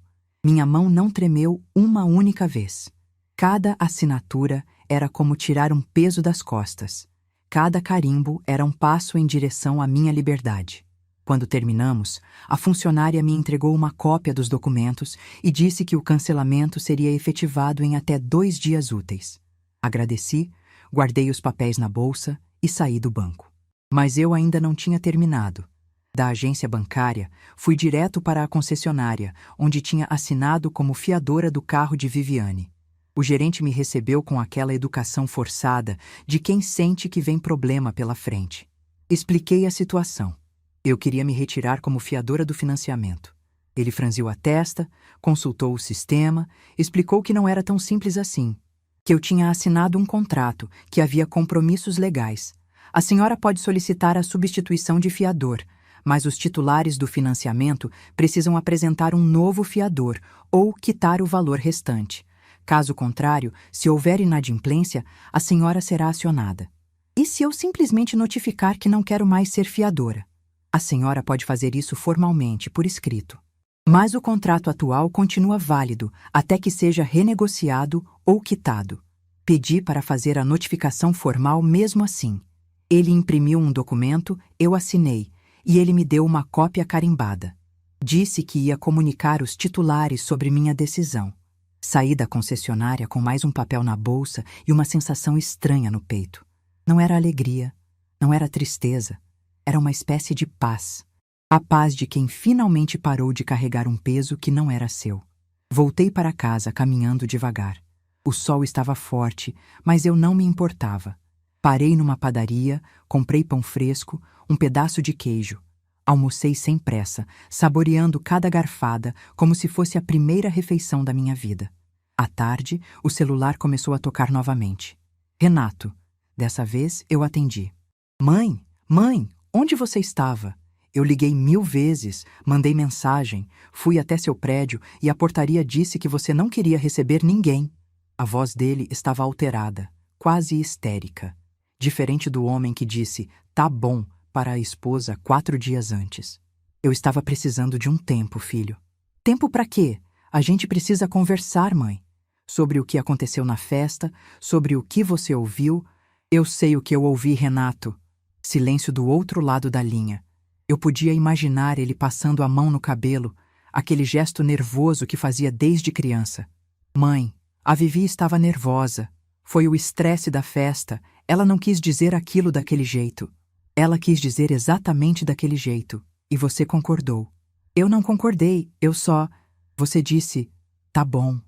Minha mão não tremeu uma única vez. Cada assinatura era como tirar um peso das costas. Cada carimbo era um passo em direção à minha liberdade. Quando terminamos, a funcionária me entregou uma cópia dos documentos e disse que o cancelamento seria efetivado em até 2 dias úteis. Agradeci, guardei os papéis na bolsa e saí do banco. Mas eu ainda não tinha terminado. Da agência bancária, fui direto para a concessionária, onde tinha assinado como fiadora do carro de Viviane. O gerente me recebeu com aquela educação forçada de quem sente que vem problema pela frente. Expliquei a situação. Eu queria me retirar como fiadora do financiamento. Ele franziu a testa, consultou o sistema, explicou que não era tão simples assim, que eu tinha assinado um contrato, que havia compromissos legais. A senhora pode solicitar a substituição de fiador, mas os titulares do financiamento precisam apresentar um novo fiador ou quitar o valor restante. Caso contrário, se houver inadimplência, a senhora será acionada. E se eu simplesmente notificar que não quero mais ser fiadora? A senhora pode fazer isso formalmente, por escrito. Mas o contrato atual continua válido até que seja renegociado ou quitado. Pedi para fazer a notificação formal mesmo assim. Ele imprimiu um documento, eu assinei, e ele me deu uma cópia carimbada. Disse que ia comunicar os titulares sobre minha decisão. Saí da concessionária com mais um papel na bolsa e uma sensação estranha no peito. Não era alegria, não era tristeza, era uma espécie de paz. A paz de quem finalmente parou de carregar um peso que não era seu. Voltei para casa caminhando devagar. O sol estava forte, mas eu não me importava. Parei numa padaria, comprei pão fresco, um pedaço de queijo. Almocei sem pressa, saboreando cada garfada como se fosse a primeira refeição da minha vida. À tarde, o celular começou a tocar novamente. Renato. Dessa vez, eu atendi. Mãe, onde você estava? Eu liguei 1000 vezes, mandei mensagem, fui até seu prédio e a portaria disse que você não queria receber ninguém. A voz dele estava alterada, quase histérica. Diferente do homem que disse, tá bom, para a esposa 4 dias antes. Eu estava precisando de um tempo, filho. Tempo para quê? A gente precisa conversar, mãe. Sobre o que aconteceu na festa, sobre o que você ouviu. Eu sei o que eu ouvi, Renato. Silêncio do outro lado da linha. Eu podia imaginar ele passando a mão no cabelo, aquele gesto nervoso que fazia desde criança. Mãe, a Vivi estava nervosa. Foi o estresse da festa. Ela não quis dizer aquilo daquele jeito. Ela quis dizer exatamente daquele jeito. E você concordou. Eu não concordei, eu só... Você disse, tá bom.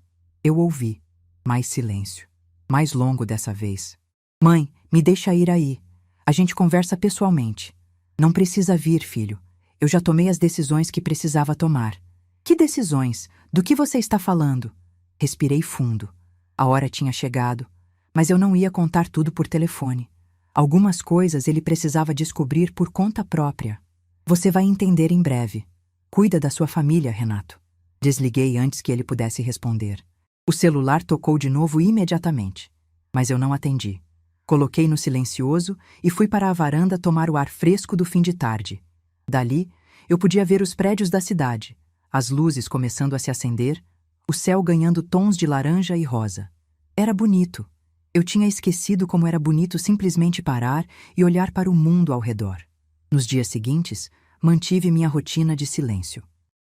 Eu ouvi. Mais silêncio. Mais longo dessa vez. Mãe, me deixa ir aí. A gente conversa pessoalmente. Não precisa vir, filho. Eu já tomei as decisões que precisava tomar. Que decisões? Do que você está falando? Respirei fundo. A hora tinha chegado. Mas eu não ia contar tudo por telefone. Algumas coisas ele precisava descobrir por conta própria. Você vai entender em breve. Cuida da sua família, Renato. Desliguei antes que ele pudesse responder. O celular tocou de novo imediatamente. Mas eu não atendi. Coloquei no silencioso e fui para a varanda tomar o ar fresco do fim de tarde. Dali, eu podia ver os prédios da cidade, as luzes começando a se acender, o céu ganhando tons de laranja e rosa. Era bonito. Eu tinha esquecido como era bonito simplesmente parar e olhar para o mundo ao redor. Nos dias seguintes, mantive minha rotina de silêncio.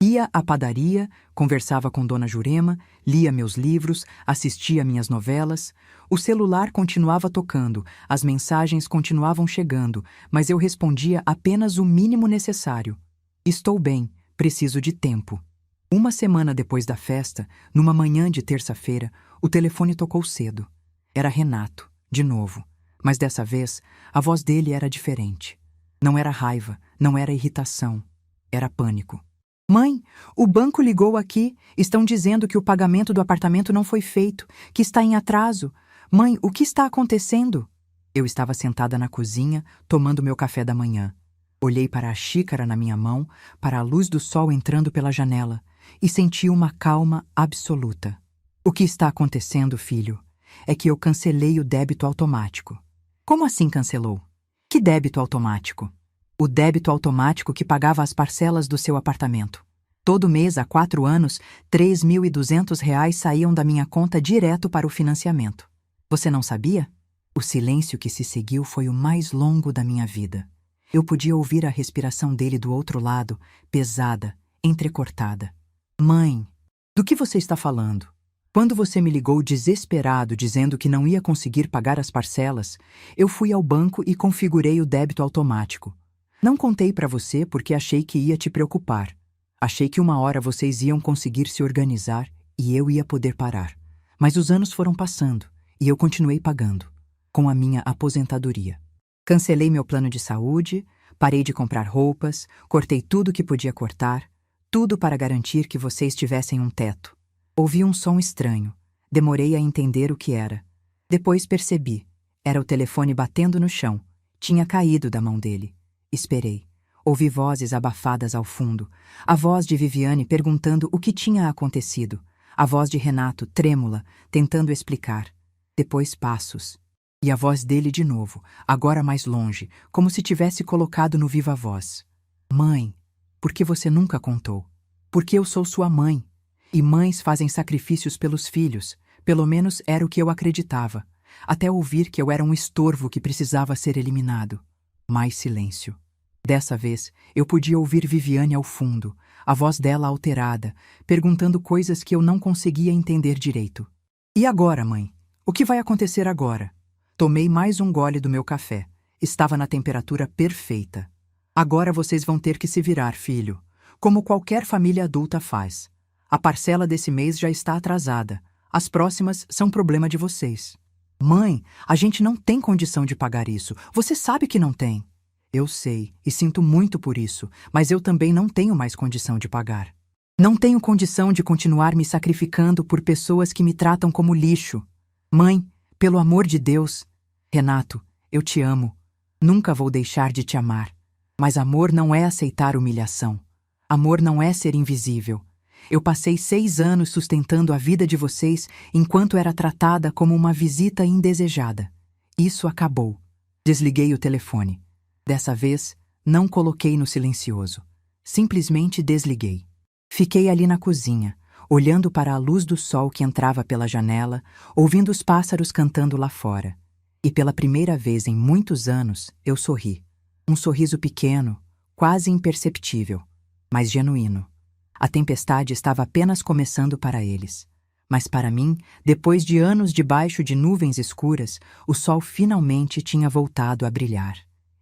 Ia à padaria, conversava com Dona Jurema, lia meus livros, assistia minhas novelas. O celular continuava tocando, as mensagens continuavam chegando, mas eu respondia apenas o mínimo necessário. Estou bem, preciso de tempo. Uma semana depois da festa, numa manhã de terça-feira, o telefone tocou cedo. Era Renato, de novo, mas dessa vez a voz dele era diferente. Não era raiva, não era irritação, era pânico. Mãe, o banco ligou aqui, estão dizendo que o pagamento do apartamento não foi feito, que está em atraso. Mãe, o que está acontecendo? Eu estava sentada na cozinha, tomando meu café da manhã. Olhei para a xícara na minha mão, para a luz do sol entrando pela janela, e senti uma calma absoluta. O que está acontecendo, filho, é que eu cancelei o débito automático. Como assim cancelou? Que débito automático? O débito automático que pagava as parcelas do seu apartamento. Todo mês, há 4 anos, R$ 3.200 saíam da minha conta direto para o financiamento. Você não sabia? O silêncio que se seguiu foi o mais longo da minha vida. Eu podia ouvir a respiração dele do outro lado, pesada, entrecortada. Mãe, do que você está falando? Quando você me ligou desesperado dizendo que não ia conseguir pagar as parcelas, eu fui ao banco e configurei o débito automático. Não contei para você porque achei que ia te preocupar. Achei que uma hora vocês iam conseguir se organizar e eu ia poder parar. Mas os anos foram passando e eu continuei pagando, com a minha aposentadoria. Cancelei meu plano de saúde, parei de comprar roupas, cortei tudo que podia cortar, tudo para garantir que vocês tivessem um teto. Ouvi um som estranho. Demorei a entender o que era. Depois percebi. Era o telefone batendo no chão. Tinha caído da mão dele. Esperei. Ouvi vozes abafadas ao fundo. A voz de Viviane perguntando o que tinha acontecido. A voz de Renato, trêmula, tentando explicar. Depois passos. E a voz dele de novo, agora mais longe, como se tivesse colocado no viva-voz. Mãe, por que você nunca contou? Porque eu sou sua mãe. E mães fazem sacrifícios pelos filhos. Pelo menos era o que eu acreditava. até ouvir que eu era um estorvo que precisava ser eliminado. Mais silêncio. Dessa vez, eu podia ouvir Viviane ao fundo, a voz dela alterada, perguntando coisas que eu não conseguia entender direito. E agora, mãe? O que vai acontecer agora? Tomei mais um gole do meu café. Estava na temperatura perfeita. Agora vocês vão ter que se virar, filho, como qualquer família adulta faz. A parcela desse mês já está atrasada. As próximas são problema de vocês. Mãe, a gente não tem condição de pagar isso. Você sabe que não tem. Eu sei, e sinto muito por isso, mas eu também não tenho mais condição de pagar. Não tenho condição de continuar me sacrificando por pessoas que me tratam como lixo. Mãe, pelo amor de Deus. Renato, eu te amo. Nunca vou deixar de te amar. Mas amor não é aceitar humilhação. Amor não é ser invisível. Eu passei 6 anos sustentando a vida de vocês enquanto era tratada como uma visita indesejada. Isso acabou. Desliguei o telefone. Dessa vez, não coloquei no silencioso. Simplesmente desliguei. Fiquei ali na cozinha, olhando para a luz do sol que entrava pela janela, ouvindo os pássaros cantando lá fora. E pela primeira vez em muitos anos, eu sorri. Um sorriso pequeno, quase imperceptível, mas genuíno. A tempestade estava apenas começando para eles. Mas para mim, depois de anos debaixo de nuvens escuras, o sol finalmente tinha voltado a brilhar.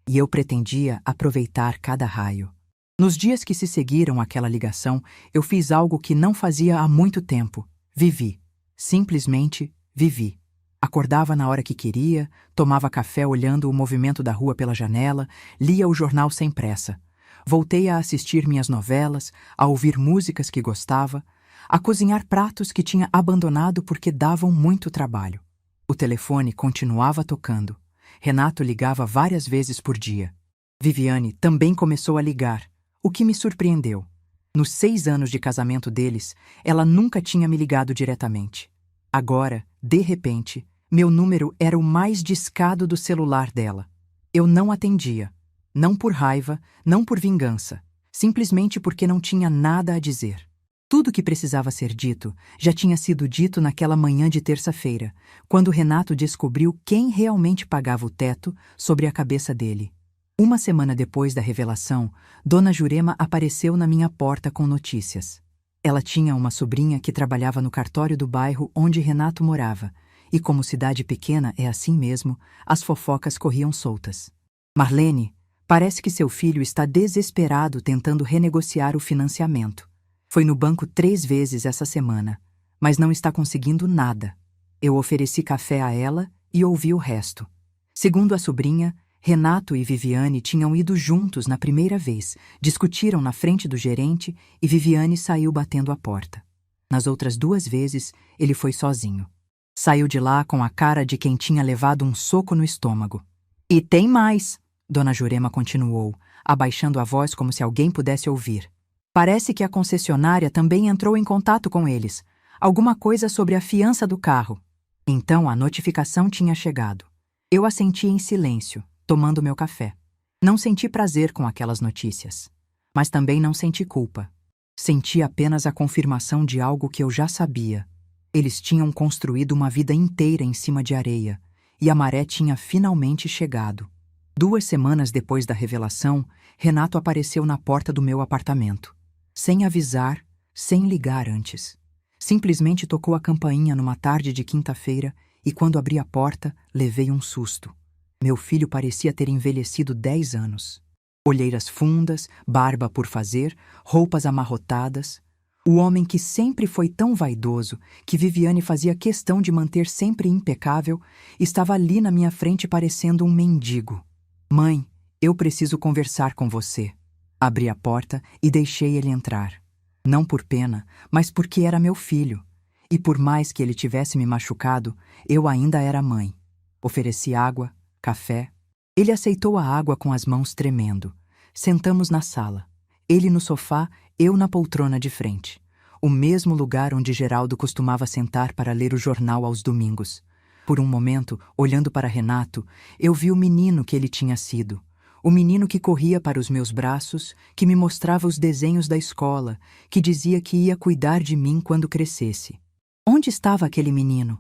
E eu pretendia aproveitar cada raio. Nos dias que se seguiram àquela ligação, eu fiz algo que não fazia há muito tempo. Vivi. Simplesmente vivi. Acordava na hora que queria, tomava café olhando o movimento da rua pela janela, lia o jornal sem pressa. Voltei a assistir minhas novelas, a ouvir músicas que gostava, a cozinhar pratos que tinha abandonado porque davam muito trabalho. O telefone continuava tocando. Renato ligava várias vezes por dia. Viviane também começou a ligar, o que me surpreendeu. Nos 6 anos de casamento deles, ela nunca tinha me ligado diretamente. Agora, de repente, meu número era o mais discado do celular dela. Eu não atendia. Não por raiva, não por vingança. Simplesmente porque não tinha nada a dizer. Tudo que precisava ser dito já tinha sido dito naquela manhã de terça-feira, quando Renato descobriu quem realmente pagava o teto sobre a cabeça dele. Uma semana depois da revelação, Dona Jurema apareceu na minha porta com notícias. Ela tinha uma sobrinha que trabalhava no cartório do bairro onde Renato morava, e como cidade pequena é assim mesmo, as fofocas corriam soltas. Marlene, parece que seu filho está desesperado tentando renegociar o financiamento. Foi no banco 3 vezes essa semana, mas não está conseguindo nada. Eu ofereci café a ela e ouvi o resto. Segundo a sobrinha, Renato e Viviane tinham ido juntos na primeira vez, discutiram na frente do gerente e Viviane saiu batendo a porta. Nas outras 2 vezes, ele foi sozinho. Saiu de lá com a cara de quem tinha levado um soco no estômago. E tem mais, Dona Jurema continuou, abaixando a voz como se alguém pudesse ouvir. Parece que a concessionária também entrou em contato com eles. Alguma coisa sobre a fiança do carro. Então a notificação tinha chegado. Eu assenti em silêncio, tomando meu café. Não senti prazer com aquelas notícias. Mas também não senti culpa. Senti apenas a confirmação de algo que eu já sabia. Eles tinham construído uma vida inteira em cima de areia, e a maré tinha finalmente chegado. 2 semanas depois da revelação, Renato apareceu na porta do meu apartamento. Sem avisar, sem ligar antes. Simplesmente tocou a campainha numa tarde de quinta-feira e quando abri a porta, levei um susto. Meu filho parecia ter envelhecido 10 anos. Olheiras fundas, barba por fazer, roupas amarrotadas. O homem que sempre foi tão vaidoso, que Viviane fazia questão de manter sempre impecável, estava ali na minha frente parecendo um mendigo. Mãe, eu preciso conversar com você. Abri a porta e deixei ele entrar. Não por pena, mas porque era meu filho. E por mais que ele tivesse me machucado, eu ainda era mãe. Ofereci água, café. Ele aceitou a água com as mãos tremendo. Sentamos na sala. Ele no sofá, eu na poltrona de frente. O mesmo lugar onde Geraldo costumava sentar para ler o jornal aos domingos. Por um momento, olhando para Renato, eu vi o menino que ele tinha sido. O menino que corria para os meus braços, que me mostrava os desenhos da escola, que dizia que ia cuidar de mim quando crescesse. Onde estava aquele menino?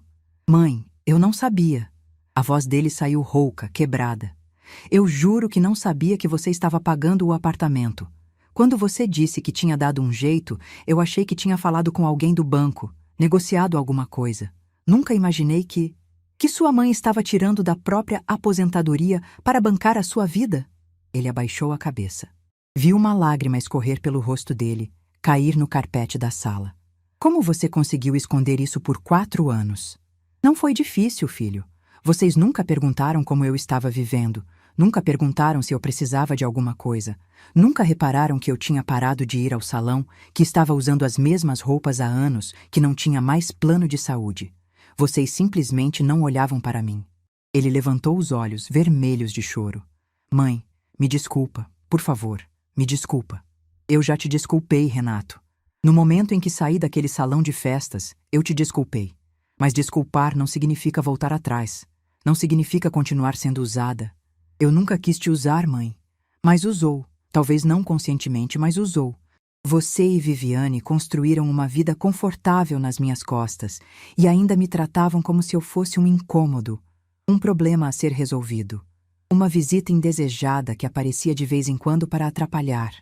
Mãe, eu não sabia. A voz dele saiu rouca, quebrada. Eu juro que não sabia que você estava pagando o apartamento. Quando você disse que tinha dado um jeito, eu achei que tinha falado com alguém do banco, negociado alguma coisa. Nunca imaginei que sua mãe estava tirando da própria aposentadoria para bancar a sua vida. Ele abaixou a cabeça. Vi uma lágrima escorrer pelo rosto dele, cair no carpete da sala. Como você conseguiu esconder isso por 4 anos? Não foi difícil, filho. Vocês nunca perguntaram como eu estava vivendo. Nunca perguntaram se eu precisava de alguma coisa. Nunca repararam que eu tinha parado de ir ao salão, que estava usando as mesmas roupas há anos, que não tinha mais plano de saúde. Vocês simplesmente não olhavam para mim. Ele levantou os olhos, vermelhos de choro. Mãe, me desculpa, por favor, me desculpa. Eu já te desculpei, Renato. No momento em que saí daquele salão de festas, eu te desculpei. Mas desculpar não significa voltar atrás. Não significa continuar sendo usada. Eu nunca quis te usar, mãe. Mas usou. Talvez não conscientemente, mas usou. Você e Viviane construíram uma vida confortável nas minhas costas e ainda me tratavam como se eu fosse um incômodo, um problema a ser resolvido. Uma visita indesejada que aparecia de vez em quando para atrapalhar.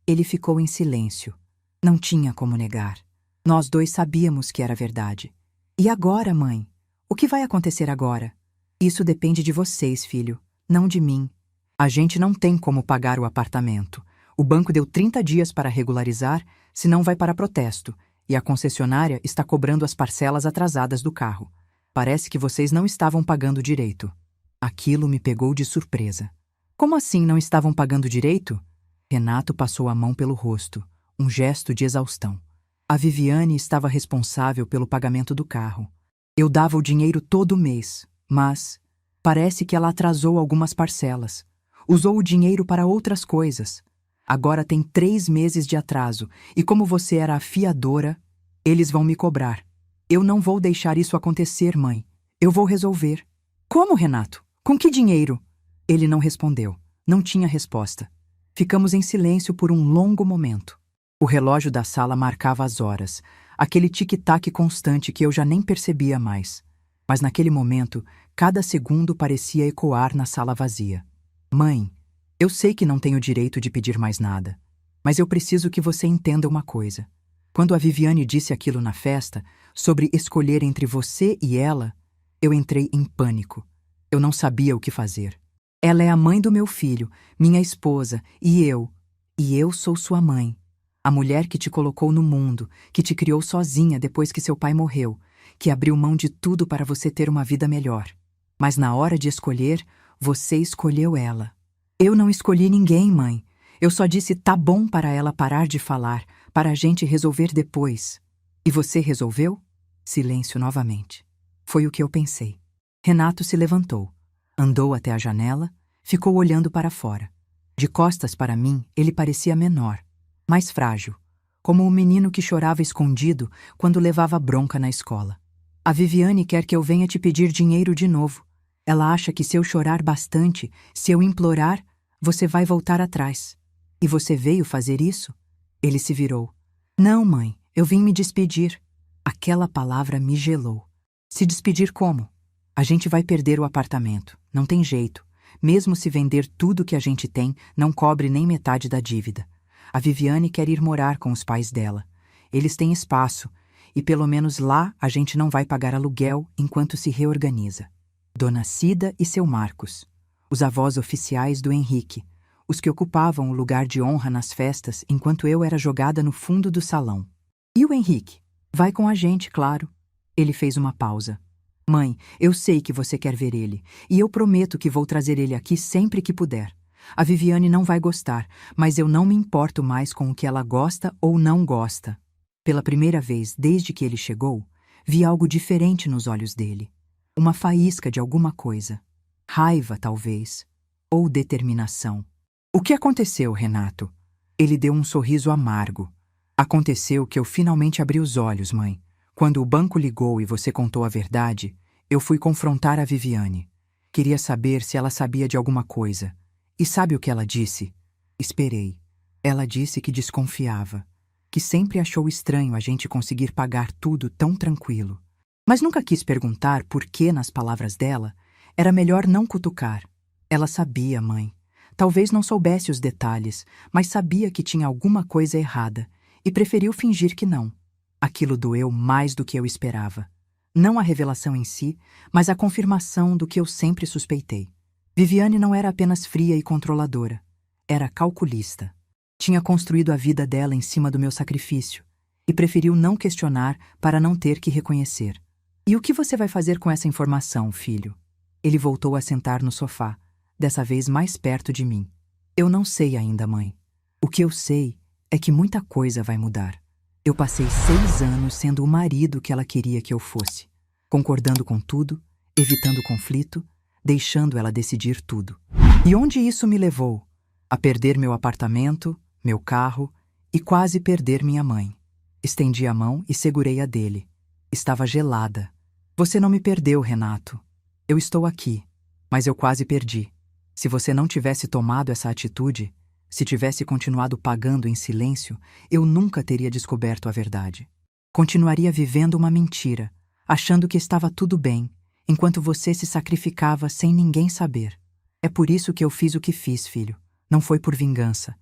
Ele ficou em silêncio. Não tinha como negar. Nós dois sabíamos que era verdade. E agora, mãe? O que vai acontecer agora? Isso depende de vocês, filho, não de mim. A gente não tem como pagar o apartamento. O banco deu 30 dias para regularizar, senão vai para protesto, e a concessionária está cobrando as parcelas atrasadas do carro. Parece que vocês não estavam pagando direito. Aquilo me pegou de surpresa. Como assim não estavam pagando direito? Renato passou a mão pelo rosto, um gesto de exaustão. A Viviane estava responsável pelo pagamento do carro. Eu dava o dinheiro todo mês, mas parece que ela atrasou algumas parcelas. Usou o dinheiro para outras coisas. Agora tem 3 meses de atraso, e como você era a fiadora, eles vão me cobrar. Eu não vou deixar isso acontecer, mãe. Eu vou resolver. Como, Renato? Com que dinheiro? Ele não respondeu. Não tinha resposta. Ficamos em silêncio por um longo momento. O relógio da sala marcava as horas, aquele tic-tac constante que eu já nem percebia mais. Mas naquele momento, cada segundo parecia ecoar na sala vazia. Mãe, eu sei que não tenho direito de pedir mais nada, mas eu preciso que você entenda uma coisa. Quando a Viviane disse aquilo na festa, sobre escolher entre você e ela, eu entrei em pânico. Eu não sabia o que fazer. Ela é a mãe do meu filho, minha esposa, e eu sou sua mãe. A mulher que te colocou no mundo, que te criou sozinha depois que seu pai morreu, que abriu mão de tudo para você ter uma vida melhor. Mas na hora de escolher, você escolheu ela. Eu não escolhi ninguém, mãe. Eu só disse tá bom para ela parar de falar, para a gente resolver depois. E você resolveu? Silêncio novamente. Foi o que eu pensei. Renato se levantou, andou até a janela, ficou olhando para fora. De costas para mim, ele parecia menor, mais frágil, como um menino que chorava escondido quando levava bronca na escola. A Viviane quer que eu venha te pedir dinheiro de novo. Ela acha que se eu chorar bastante, se eu implorar, você vai voltar atrás. E você veio fazer isso? Ele se virou. Não, mãe, eu vim me despedir. Aquela palavra me gelou. Se despedir como? A gente vai perder o apartamento. Não tem jeito. Mesmo se vender tudo que a gente tem, não cobre nem metade da dívida. A Viviane quer ir morar com os pais dela. Eles têm espaço, e pelo menos lá a gente não vai pagar aluguel enquanto se reorganiza. Dona Cida e seu Marcos, os avós oficiais do Henrique, os que ocupavam o lugar de honra nas festas enquanto eu era jogada no fundo do salão. E o Henrique? Vai com a gente, claro. Ele fez uma pausa. Mãe, eu sei que você quer ver ele, e eu prometo que vou trazer ele aqui sempre que puder. A Viviane não vai gostar, mas eu não me importo mais com o que ela gosta ou não gosta. Pela primeira vez desde que ele chegou, vi algo diferente nos olhos dele. Uma faísca de alguma coisa. Raiva, talvez. Ou determinação. O que aconteceu, Renato? Ele deu um sorriso amargo. Aconteceu que eu finalmente abri os olhos, mãe. Quando o banco ligou e você contou a verdade, eu fui confrontar a Viviane. Queria saber se ela sabia de alguma coisa. E sabe o que ela disse? Esperei. Ela disse que desconfiava, que sempre achou estranho a gente conseguir pagar tudo tão tranquilo. Mas nunca quis perguntar por que, nas palavras dela, Era melhor não cutucar. Ela sabia, mãe. Talvez não soubesse os detalhes, mas sabia que tinha alguma coisa errada e preferiu fingir que não. Aquilo doeu mais do que eu esperava. Não a revelação em si, mas a confirmação do que eu sempre suspeitei. Viviane não era apenas fria e controladora. Era calculista. Tinha construído a vida dela em cima do meu sacrifício e preferiu não questionar para não ter que reconhecer. E o que você vai fazer com essa informação, filho? Ele voltou a sentar no sofá, dessa vez mais perto de mim. Eu não sei ainda, mãe. O que eu sei é que muita coisa vai mudar. Eu passei 6 anos sendo o marido que ela queria que eu fosse, concordando com tudo, evitando conflito, deixando ela decidir tudo. E onde isso me levou? A perder meu apartamento, meu carro e quase perder minha mãe. Estendi a mão e segurei a dele. Estava gelada. Você não me perdeu, Renato. Eu estou aqui, mas eu quase perdi. Se você não tivesse tomado essa atitude, se tivesse continuado pagando em silêncio, eu nunca teria descoberto a verdade. Continuaria vivendo uma mentira, achando que estava tudo bem, enquanto você se sacrificava sem ninguém saber. É por isso que eu fiz o que fiz, filho. Não foi por vingança.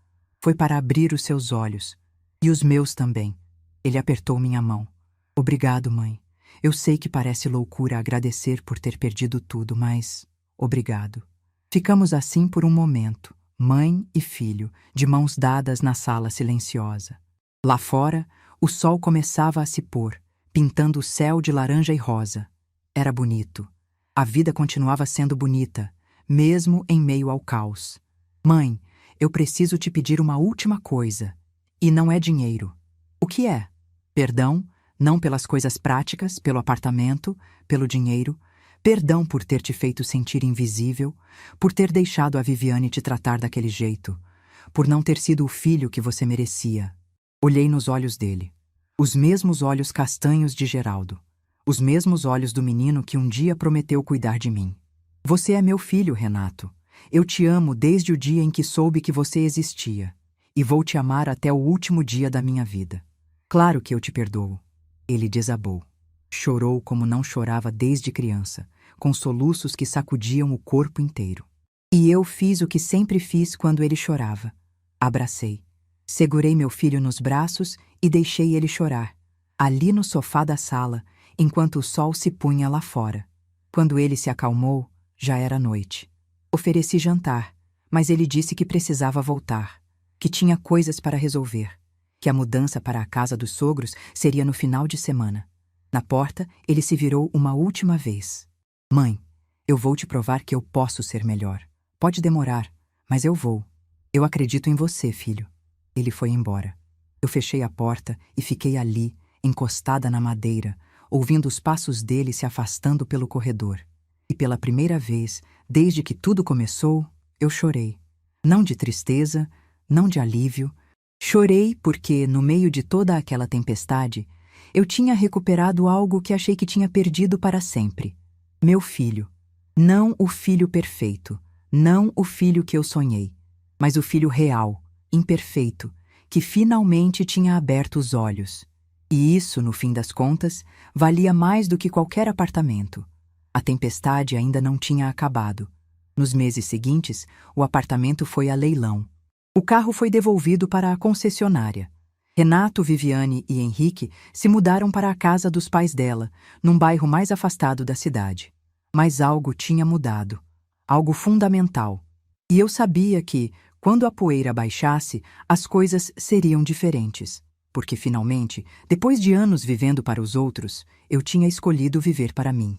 Foi para abrir os seus olhos. E os meus também. Ele apertou minha mão. Obrigado, mãe. Eu sei que parece loucura agradecer por ter perdido tudo, mas... obrigado. Ficamos assim por um momento, mãe e filho, de mãos dadas na sala silenciosa. Lá fora, o sol começava a se pôr, pintando o céu de laranja e rosa. Era bonito. A vida continuava sendo bonita, mesmo em meio ao caos. Mãe, eu preciso te pedir uma última coisa. E não é dinheiro. O que é? Perdão, não pelas coisas práticas, pelo apartamento, pelo dinheiro. Perdão por ter te feito sentir invisível, por ter deixado a Viviane te tratar daquele jeito, por não ter sido o filho que você merecia. Olhei nos olhos dele. Os mesmos olhos castanhos de Geraldo. Os mesmos olhos do menino que um dia prometeu cuidar de mim. Você é meu filho, Renato. Eu te amo desde o dia em que soube que você existia. E vou te amar até o último dia da minha vida. Claro que eu te perdoo. Ele desabou. Chorou como não chorava desde criança, com soluços que sacudiam o corpo inteiro. E eu fiz o que sempre fiz quando ele chorava. Abracei. Segurei meu filho nos braços e deixei ele chorar, ali no sofá da sala, enquanto o sol se punha lá fora. Quando ele se acalmou, já era noite. Ofereci jantar, mas ele disse que precisava voltar, que tinha coisas para resolver, que a mudança para a casa dos sogros seria no final de semana. Na porta, ele se virou uma última vez. Mãe, eu vou te provar que eu posso ser melhor. Pode demorar, mas eu vou. Eu acredito em você, filho. Ele foi embora. Eu fechei a porta e fiquei ali, encostada na madeira, ouvindo os passos dele se afastando pelo corredor. E pela primeira vez, desde que tudo começou, eu chorei. Não de tristeza, não de alívio. Chorei porque, no meio de toda aquela tempestade, eu tinha recuperado algo que achei que tinha perdido para sempre. Meu filho. Não o filho perfeito, não o filho que eu sonhei, mas o filho real, imperfeito, que finalmente tinha aberto os olhos. E isso, no fim das contas, valia mais do que qualquer apartamento. A tempestade ainda não tinha acabado. Nos meses seguintes, o apartamento foi a leilão. O carro foi devolvido para a concessionária. Renato, Viviane e Henrique se mudaram para a casa dos pais dela, num bairro mais afastado da cidade. Mas algo tinha mudado. Algo fundamental. E eu sabia que, quando a poeira baixasse, as coisas seriam diferentes. Porque, finalmente, depois de anos vivendo para os outros, eu tinha escolhido viver para mim.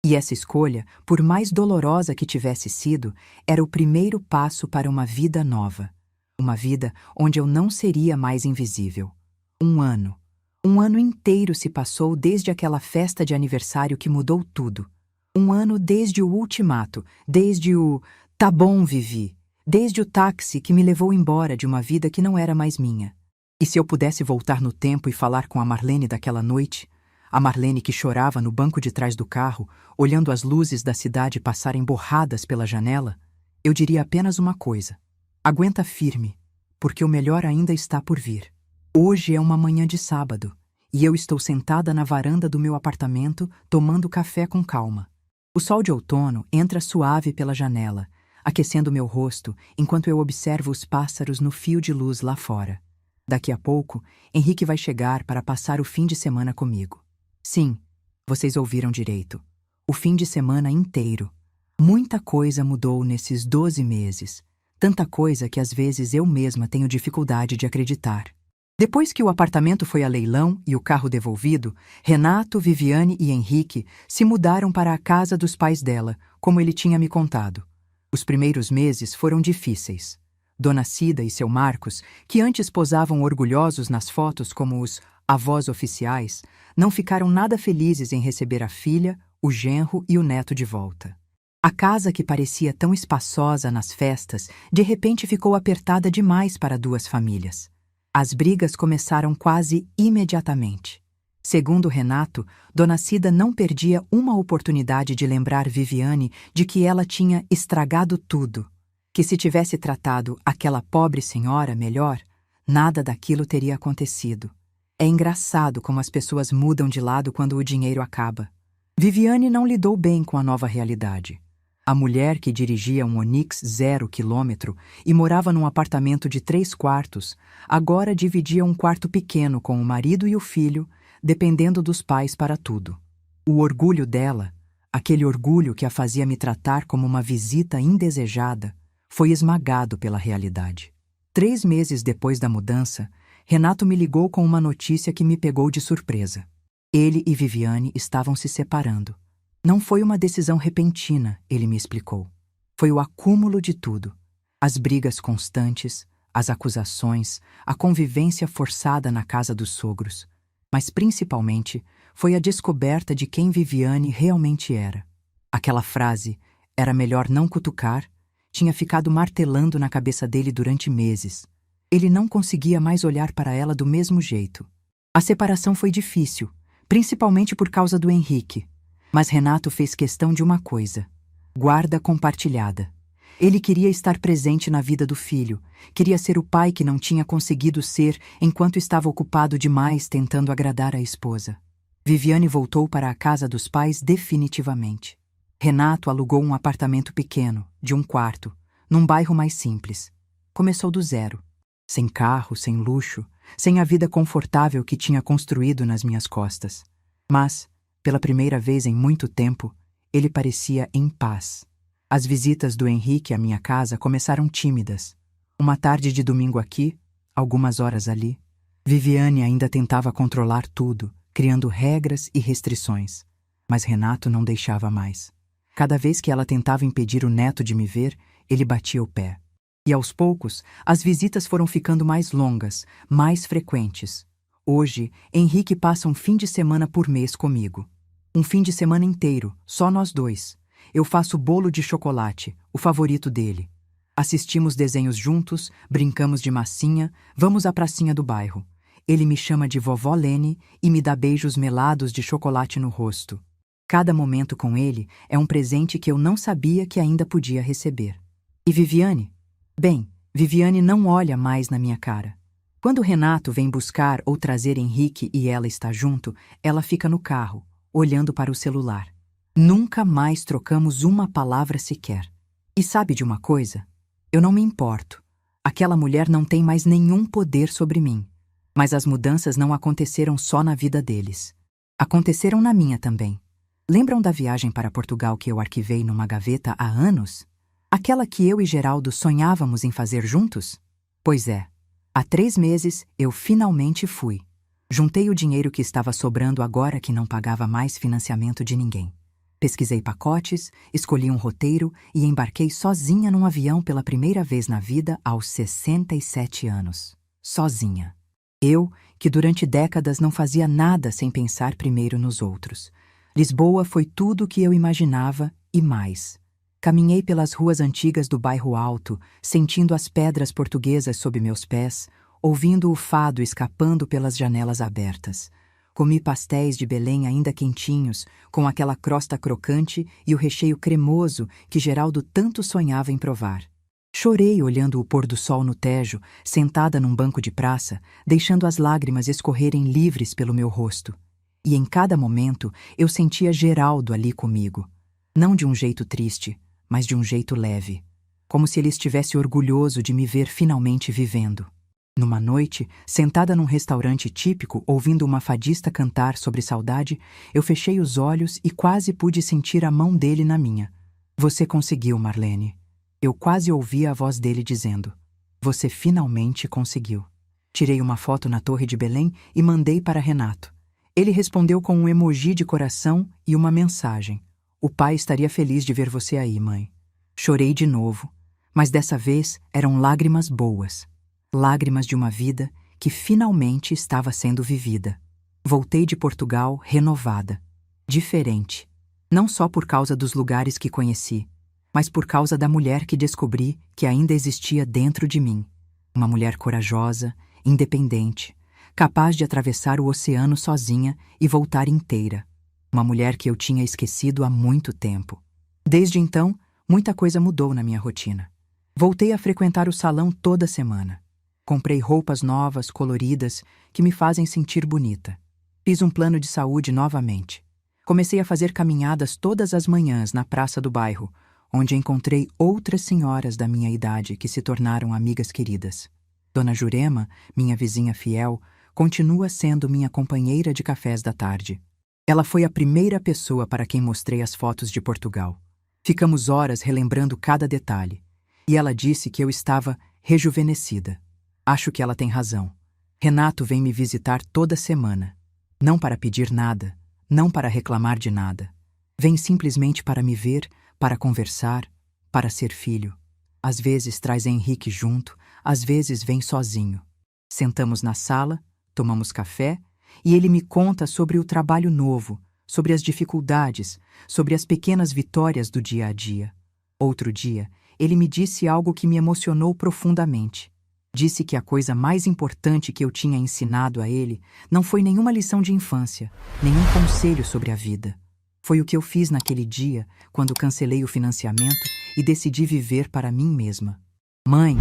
E essa escolha, por mais dolorosa que tivesse sido, era o primeiro passo para uma vida nova. Uma vida onde eu não seria mais invisível. Um ano inteiro se passou desde aquela festa de aniversário que mudou tudo. Um ano desde o ultimato, desde o "tá bom, Vivi", desde o táxi que me levou embora de uma vida que não era mais minha. E se eu pudesse voltar no tempo e falar com a Marlene daquela noite, a Marlene que chorava no banco de trás do carro, olhando as luzes da cidade passarem borradas pela janela, eu diria apenas uma coisa: aguenta firme, porque o melhor ainda está por vir. Hoje é uma manhã de sábado, e eu estou sentada na varanda do meu apartamento, tomando café com calma. O sol de outono entra suave pela janela, aquecendo meu rosto enquanto eu observo os pássaros no fio de luz lá fora. Daqui a pouco, Henrique vai chegar para passar o fim de semana comigo. Sim, vocês ouviram direito. O fim de semana inteiro. Muita coisa mudou nesses 12 meses. Tanta coisa que às vezes eu mesma tenho dificuldade de acreditar. Depois que o apartamento foi a leilão e o carro devolvido, Renato, Viviane e Henrique se mudaram para a casa dos pais dela, como ele tinha me contado. Os primeiros meses foram difíceis. Dona Cida e seu Marcos, que antes posavam orgulhosos nas fotos como os avós oficiais, não ficaram nada felizes em receber a filha, o genro e o neto de volta. A casa que parecia tão espaçosa nas festas, de repente ficou apertada demais para duas famílias. As brigas começaram quase imediatamente. Segundo Renato, Dona Cida não perdia uma oportunidade de lembrar Viviane de que ela tinha estragado tudo, que se tivesse tratado aquela pobre senhora melhor, nada daquilo teria acontecido. É engraçado como as pessoas mudam de lado quando o dinheiro acaba. Viviane não lidou bem com a nova realidade. A mulher que dirigia um Onix 0 km e morava num apartamento de 3 quartos, agora dividia um quarto pequeno com o marido e o filho, dependendo dos pais para tudo. O orgulho dela, aquele orgulho que a fazia me tratar como uma visita indesejada, foi esmagado pela realidade. 3 meses depois da mudança, Renato me ligou com uma notícia que me pegou de surpresa. Ele e Viviane estavam se separando. Não foi uma decisão repentina, ele me explicou. Foi o acúmulo de tudo. As brigas constantes, as acusações, a convivência forçada na casa dos sogros. Mas principalmente foi a descoberta de quem Viviane realmente era. Aquela frase, "era melhor não cutucar", tinha ficado martelando na cabeça dele durante meses. Ele não conseguia mais olhar para ela do mesmo jeito. A separação foi difícil, principalmente por causa do Henrique. Mas Renato fez questão de uma coisa: guarda compartilhada. Ele queria estar presente na vida do filho, queria ser o pai que não tinha conseguido ser enquanto estava ocupado demais tentando agradar a esposa. Viviane voltou para a casa dos pais definitivamente. Renato alugou um apartamento pequeno, de 1 quarto, num bairro mais simples. Começou do zero. Sem carro, sem luxo, sem a vida confortável que tinha construído nas minhas costas. Mas, pela primeira vez em muito tempo, ele parecia em paz. As visitas do Henrique à minha casa começaram tímidas. Uma tarde de domingo aqui, algumas horas ali. Viviane ainda tentava controlar tudo, criando regras e restrições. Mas Renato não deixava mais. Cada vez que ela tentava impedir o neto de me ver, ele batia o pé. E aos poucos, as visitas foram ficando mais longas, mais frequentes. Hoje, Henrique passa um fim de semana por mês comigo. Um fim de semana inteiro, só nós dois. Eu faço bolo de chocolate, o favorito dele. Assistimos desenhos juntos, brincamos de massinha, vamos à pracinha do bairro. Ele me chama de vovó Lene e me dá beijos melados de chocolate no rosto. Cada momento com ele é um presente que eu não sabia que ainda podia receber. E Viviane? Bem, Viviane não olha mais na minha cara. Quando Renato vem buscar ou trazer Henrique e ela está junto, ela fica no carro, olhando para o celular. Nunca mais trocamos uma palavra sequer. E sabe de uma coisa? Eu não me importo. Aquela mulher não tem mais nenhum poder sobre mim. Mas as mudanças não aconteceram só na vida deles. Aconteceram na minha também. Lembram da viagem para Portugal que eu arquivei numa gaveta há anos? Aquela que eu e Geraldo sonhávamos em fazer juntos? Pois é. Há 3 meses eu finalmente fui. Juntei o dinheiro que estava sobrando agora que não pagava mais financiamento de ninguém. Pesquisei pacotes, escolhi um roteiro e embarquei sozinha num avião pela primeira vez na vida aos 67 anos. Sozinha. Eu, que durante décadas não fazia nada sem pensar primeiro nos outros. Lisboa foi tudo o que eu imaginava e mais. Caminhei pelas ruas antigas do bairro Alto, sentindo as pedras portuguesas sob meus pés, ouvindo o fado escapando pelas janelas abertas. Comi pastéis de Belém ainda quentinhos, com aquela crosta crocante e o recheio cremoso que Geraldo tanto sonhava em provar. Chorei olhando o pôr do sol no Tejo, sentada num banco de praça, deixando as lágrimas escorrerem livres pelo meu rosto. E em cada momento eu sentia Geraldo ali comigo. Não de um jeito triste, mas de um jeito leve, como se ele estivesse orgulhoso de me ver finalmente vivendo. Numa noite, sentada num restaurante típico, ouvindo uma fadista cantar sobre saudade, eu fechei os olhos e quase pude sentir a mão dele na minha. Você conseguiu, Marlene. Eu quase ouvi a voz dele dizendo: você finalmente conseguiu. Tirei uma foto na Torre de Belém e mandei para Renato. Ele respondeu com um emoji de coração e uma mensagem: o pai estaria feliz de ver você aí, mãe. Chorei de novo, mas dessa vez eram lágrimas boas. Lágrimas de uma vida que finalmente estava sendo vivida. Voltei de Portugal renovada, diferente, não só por causa dos lugares que conheci, mas por causa da mulher que descobri que ainda existia dentro de mim. Uma mulher corajosa, independente, capaz de atravessar o oceano sozinha e voltar inteira. Uma mulher que eu tinha esquecido há muito tempo. Desde então, muita coisa mudou na minha rotina. Voltei a frequentar o salão toda semana. Comprei roupas novas, coloridas, que me fazem sentir bonita. Fiz um plano de saúde novamente. Comecei a fazer caminhadas todas as manhãs na praça do bairro, onde encontrei outras senhoras da minha idade que se tornaram amigas queridas. Dona Jurema, minha vizinha fiel, continua sendo minha companheira de cafés da tarde. Ela foi a primeira pessoa para quem mostrei as fotos de Portugal. Ficamos horas relembrando cada detalhe, e ela disse que eu estava rejuvenescida. Acho que ela tem razão. Renato vem me visitar toda semana. Não para pedir nada, não para reclamar de nada. Vem simplesmente para me ver, para conversar, para ser filho. Às vezes traz Henrique junto, às vezes vem sozinho. Sentamos na sala, tomamos café e ele me conta sobre o trabalho novo, sobre as dificuldades, sobre as pequenas vitórias do dia a dia. Outro dia, ele me disse algo que me emocionou profundamente. Disse que a coisa mais importante que eu tinha ensinado a ele não foi nenhuma lição de infância, nenhum conselho sobre a vida. Foi o que eu fiz naquele dia, quando cancelei o financiamento e decidi viver para mim mesma. Mãe,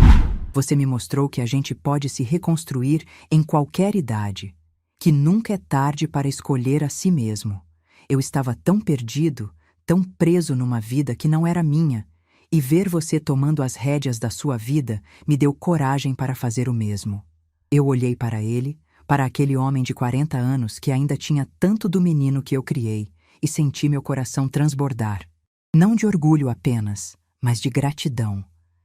você me mostrou que a gente pode se reconstruir em qualquer idade, que nunca é tarde para escolher a si mesmo. Eu estava tão perdido, tão preso numa vida que não era minha, e ver você tomando as rédeas da sua vida me deu coragem para fazer o mesmo. Eu olhei para ele, para aquele homem de 40 anos que ainda tinha tanto do menino que eu criei, e senti meu coração transbordar. Não de orgulho apenas, mas de gratidão.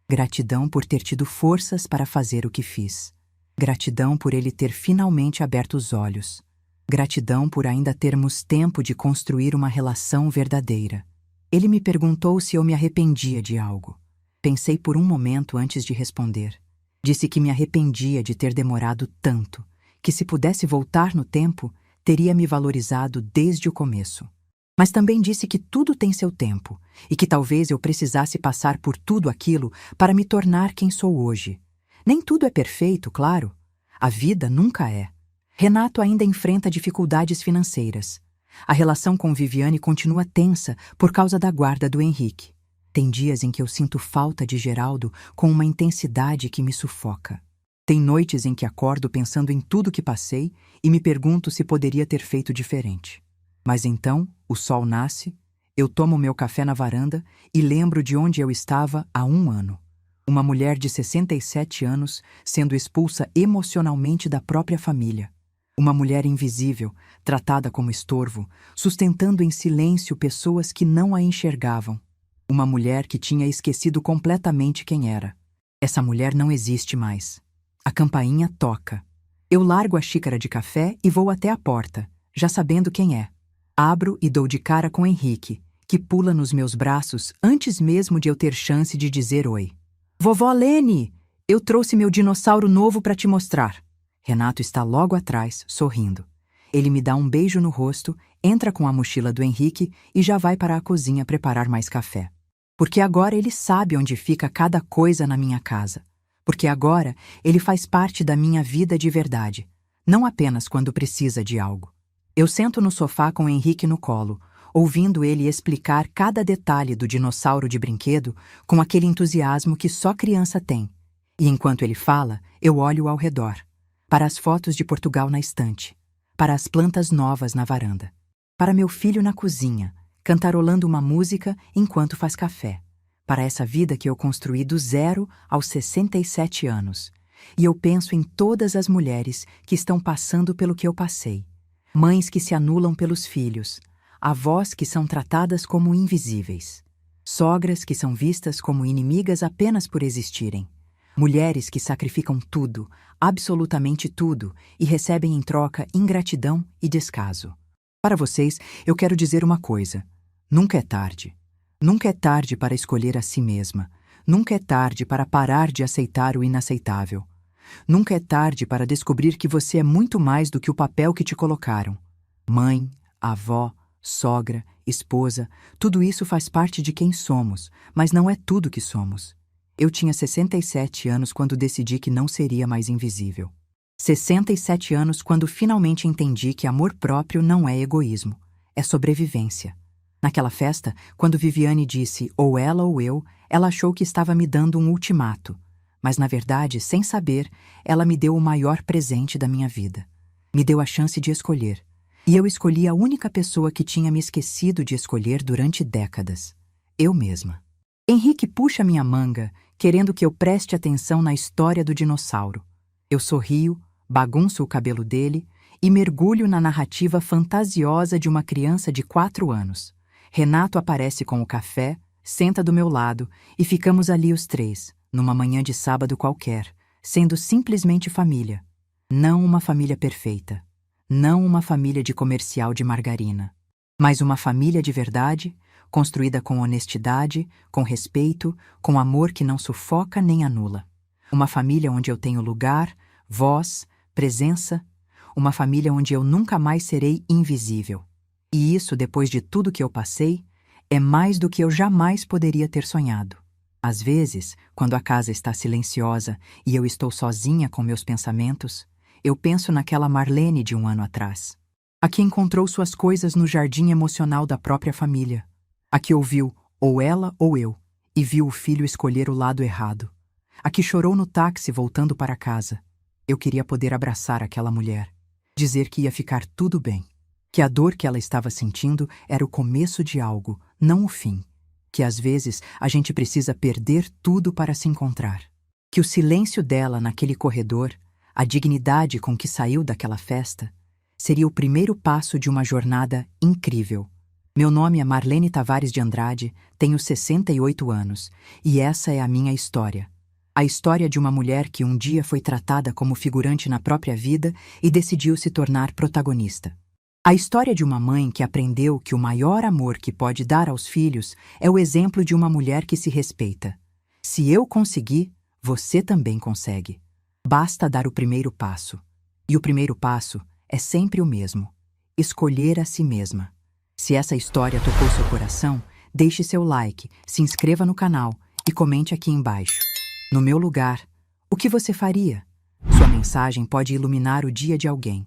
Gratidão por ter tido forças para fazer o que fiz. Gratidão por ele ter finalmente aberto os olhos. Gratidão por ainda termos tempo de construir uma relação verdadeira. Ele me perguntou se eu me arrependia de algo. Pensei por um momento antes de responder. Disse que me arrependia de ter demorado tanto, que se pudesse voltar no tempo, teria me valorizado desde o começo. Mas também disse que tudo tem seu tempo, e que talvez eu precisasse passar por tudo aquilo para me tornar quem sou hoje. Nem tudo é perfeito, claro. A vida nunca é. Renato ainda enfrenta dificuldades financeiras. A relação com Viviane continua tensa por causa da guarda do Henrique. Tem dias em que eu sinto falta de Geraldo com uma intensidade que me sufoca. Tem noites em que acordo pensando em tudo que passei e me pergunto se poderia ter feito diferente. Mas então, o sol nasce, eu tomo meu café na varanda e lembro de onde eu estava há 1 ano. Uma mulher de 67 anos sendo expulsa emocionalmente da própria família. Uma mulher invisível, tratada como estorvo, sustentando em silêncio pessoas que não a enxergavam. Uma mulher que tinha esquecido completamente quem era. Essa mulher não existe mais. A campainha toca. Eu largo a xícara de café e vou até a porta, já sabendo quem é. Abro e dou de cara com Henrique, que pula nos meus braços antes mesmo de eu ter chance de dizer oi. Vovó Lene, eu trouxe meu dinossauro novo para te mostrar. Renato está logo atrás, sorrindo. Ele me dá um beijo no rosto, entra com a mochila do Henrique e já vai para a cozinha preparar mais café. Porque agora ele sabe onde fica cada coisa na minha casa. Porque agora ele faz parte da minha vida de verdade, não apenas quando precisa de algo. Eu sento no sofá com o Henrique no colo, ouvindo ele explicar cada detalhe do dinossauro de brinquedo com aquele entusiasmo que só criança tem. E enquanto ele fala, eu olho ao redor. Para as fotos de Portugal na estante, para as plantas novas na varanda, para meu filho na cozinha, cantarolando uma música enquanto faz café, para essa vida que eu construí do 0 aos 67 anos. E eu penso em todas as mulheres que estão passando pelo que eu passei. Mães que se anulam pelos filhos, avós que são tratadas como invisíveis, sogras que são vistas como inimigas apenas por existirem, mulheres que sacrificam tudo, absolutamente tudo, e recebem em troca ingratidão e descaso. Para vocês, eu quero dizer uma coisa: nunca é tarde. Nunca é tarde para escolher a si mesma. Nunca é tarde para parar de aceitar o inaceitável. Nunca é tarde para descobrir que você é muito mais do que o papel que te colocaram. Mãe, avó, sogra, esposa, tudo isso faz parte de quem somos, mas não é tudo que somos. Eu tinha 67 anos quando decidi que não seria mais invisível. 67 anos quando finalmente entendi que amor próprio não é egoísmo, é sobrevivência. Naquela festa, quando Viviane disse ou ela ou eu, ela achou que estava me dando um ultimato. Mas, na verdade, sem saber, ela me deu o maior presente da minha vida. Me deu a chance de escolher. E eu escolhi a única pessoa que tinha me esquecido de escolher durante décadas. Eu mesma. Henrique puxa minha manga, querendo que eu preste atenção na história do dinossauro. Eu sorrio, bagunço o cabelo dele e mergulho na narrativa fantasiosa de uma criança de 4 anos. Renato aparece com o café, senta do meu lado e ficamos ali os três, numa manhã de sábado qualquer, sendo simplesmente família. Não uma família perfeita. Não uma família de comercial de margarina. Mas uma família de verdade, construída com honestidade, com respeito, com amor que não sufoca nem anula. Uma família onde eu tenho lugar, voz, presença. Uma família onde eu nunca mais serei invisível. E isso, depois de tudo que eu passei, é mais do que eu jamais poderia ter sonhado. Às vezes, quando a casa está silenciosa e eu estou sozinha com meus pensamentos, eu penso naquela Marlene de 1 ano atrás. A que encontrou suas coisas no jardim emocional da própria família. A que ouviu ou ela ou eu e viu o filho escolher o lado errado. A que chorou no táxi voltando para casa. Eu queria poder abraçar aquela mulher. Dizer que ia ficar tudo bem. Que a dor que ela estava sentindo era o começo de algo, não o fim. Que às vezes a gente precisa perder tudo para se encontrar. Que o silêncio dela naquele corredor, a dignidade com que saiu daquela festa, seria o primeiro passo de uma jornada incrível. Meu nome é Marlene Tavares de Andrade, tenho 68 anos, e essa é a minha história. A história de uma mulher que um dia foi tratada como figurante na própria vida e decidiu se tornar protagonista. A história de uma mãe que aprendeu que o maior amor que pode dar aos filhos é o exemplo de uma mulher que se respeita. Se eu conseguir, você também consegue. Basta dar o primeiro passo. E o primeiro passo é sempre o mesmo: escolher a si mesma. Se essa história tocou seu coração, deixe seu like, se inscreva no canal e comente aqui embaixo. No meu lugar, o que você faria? Sua mensagem pode iluminar o dia de alguém.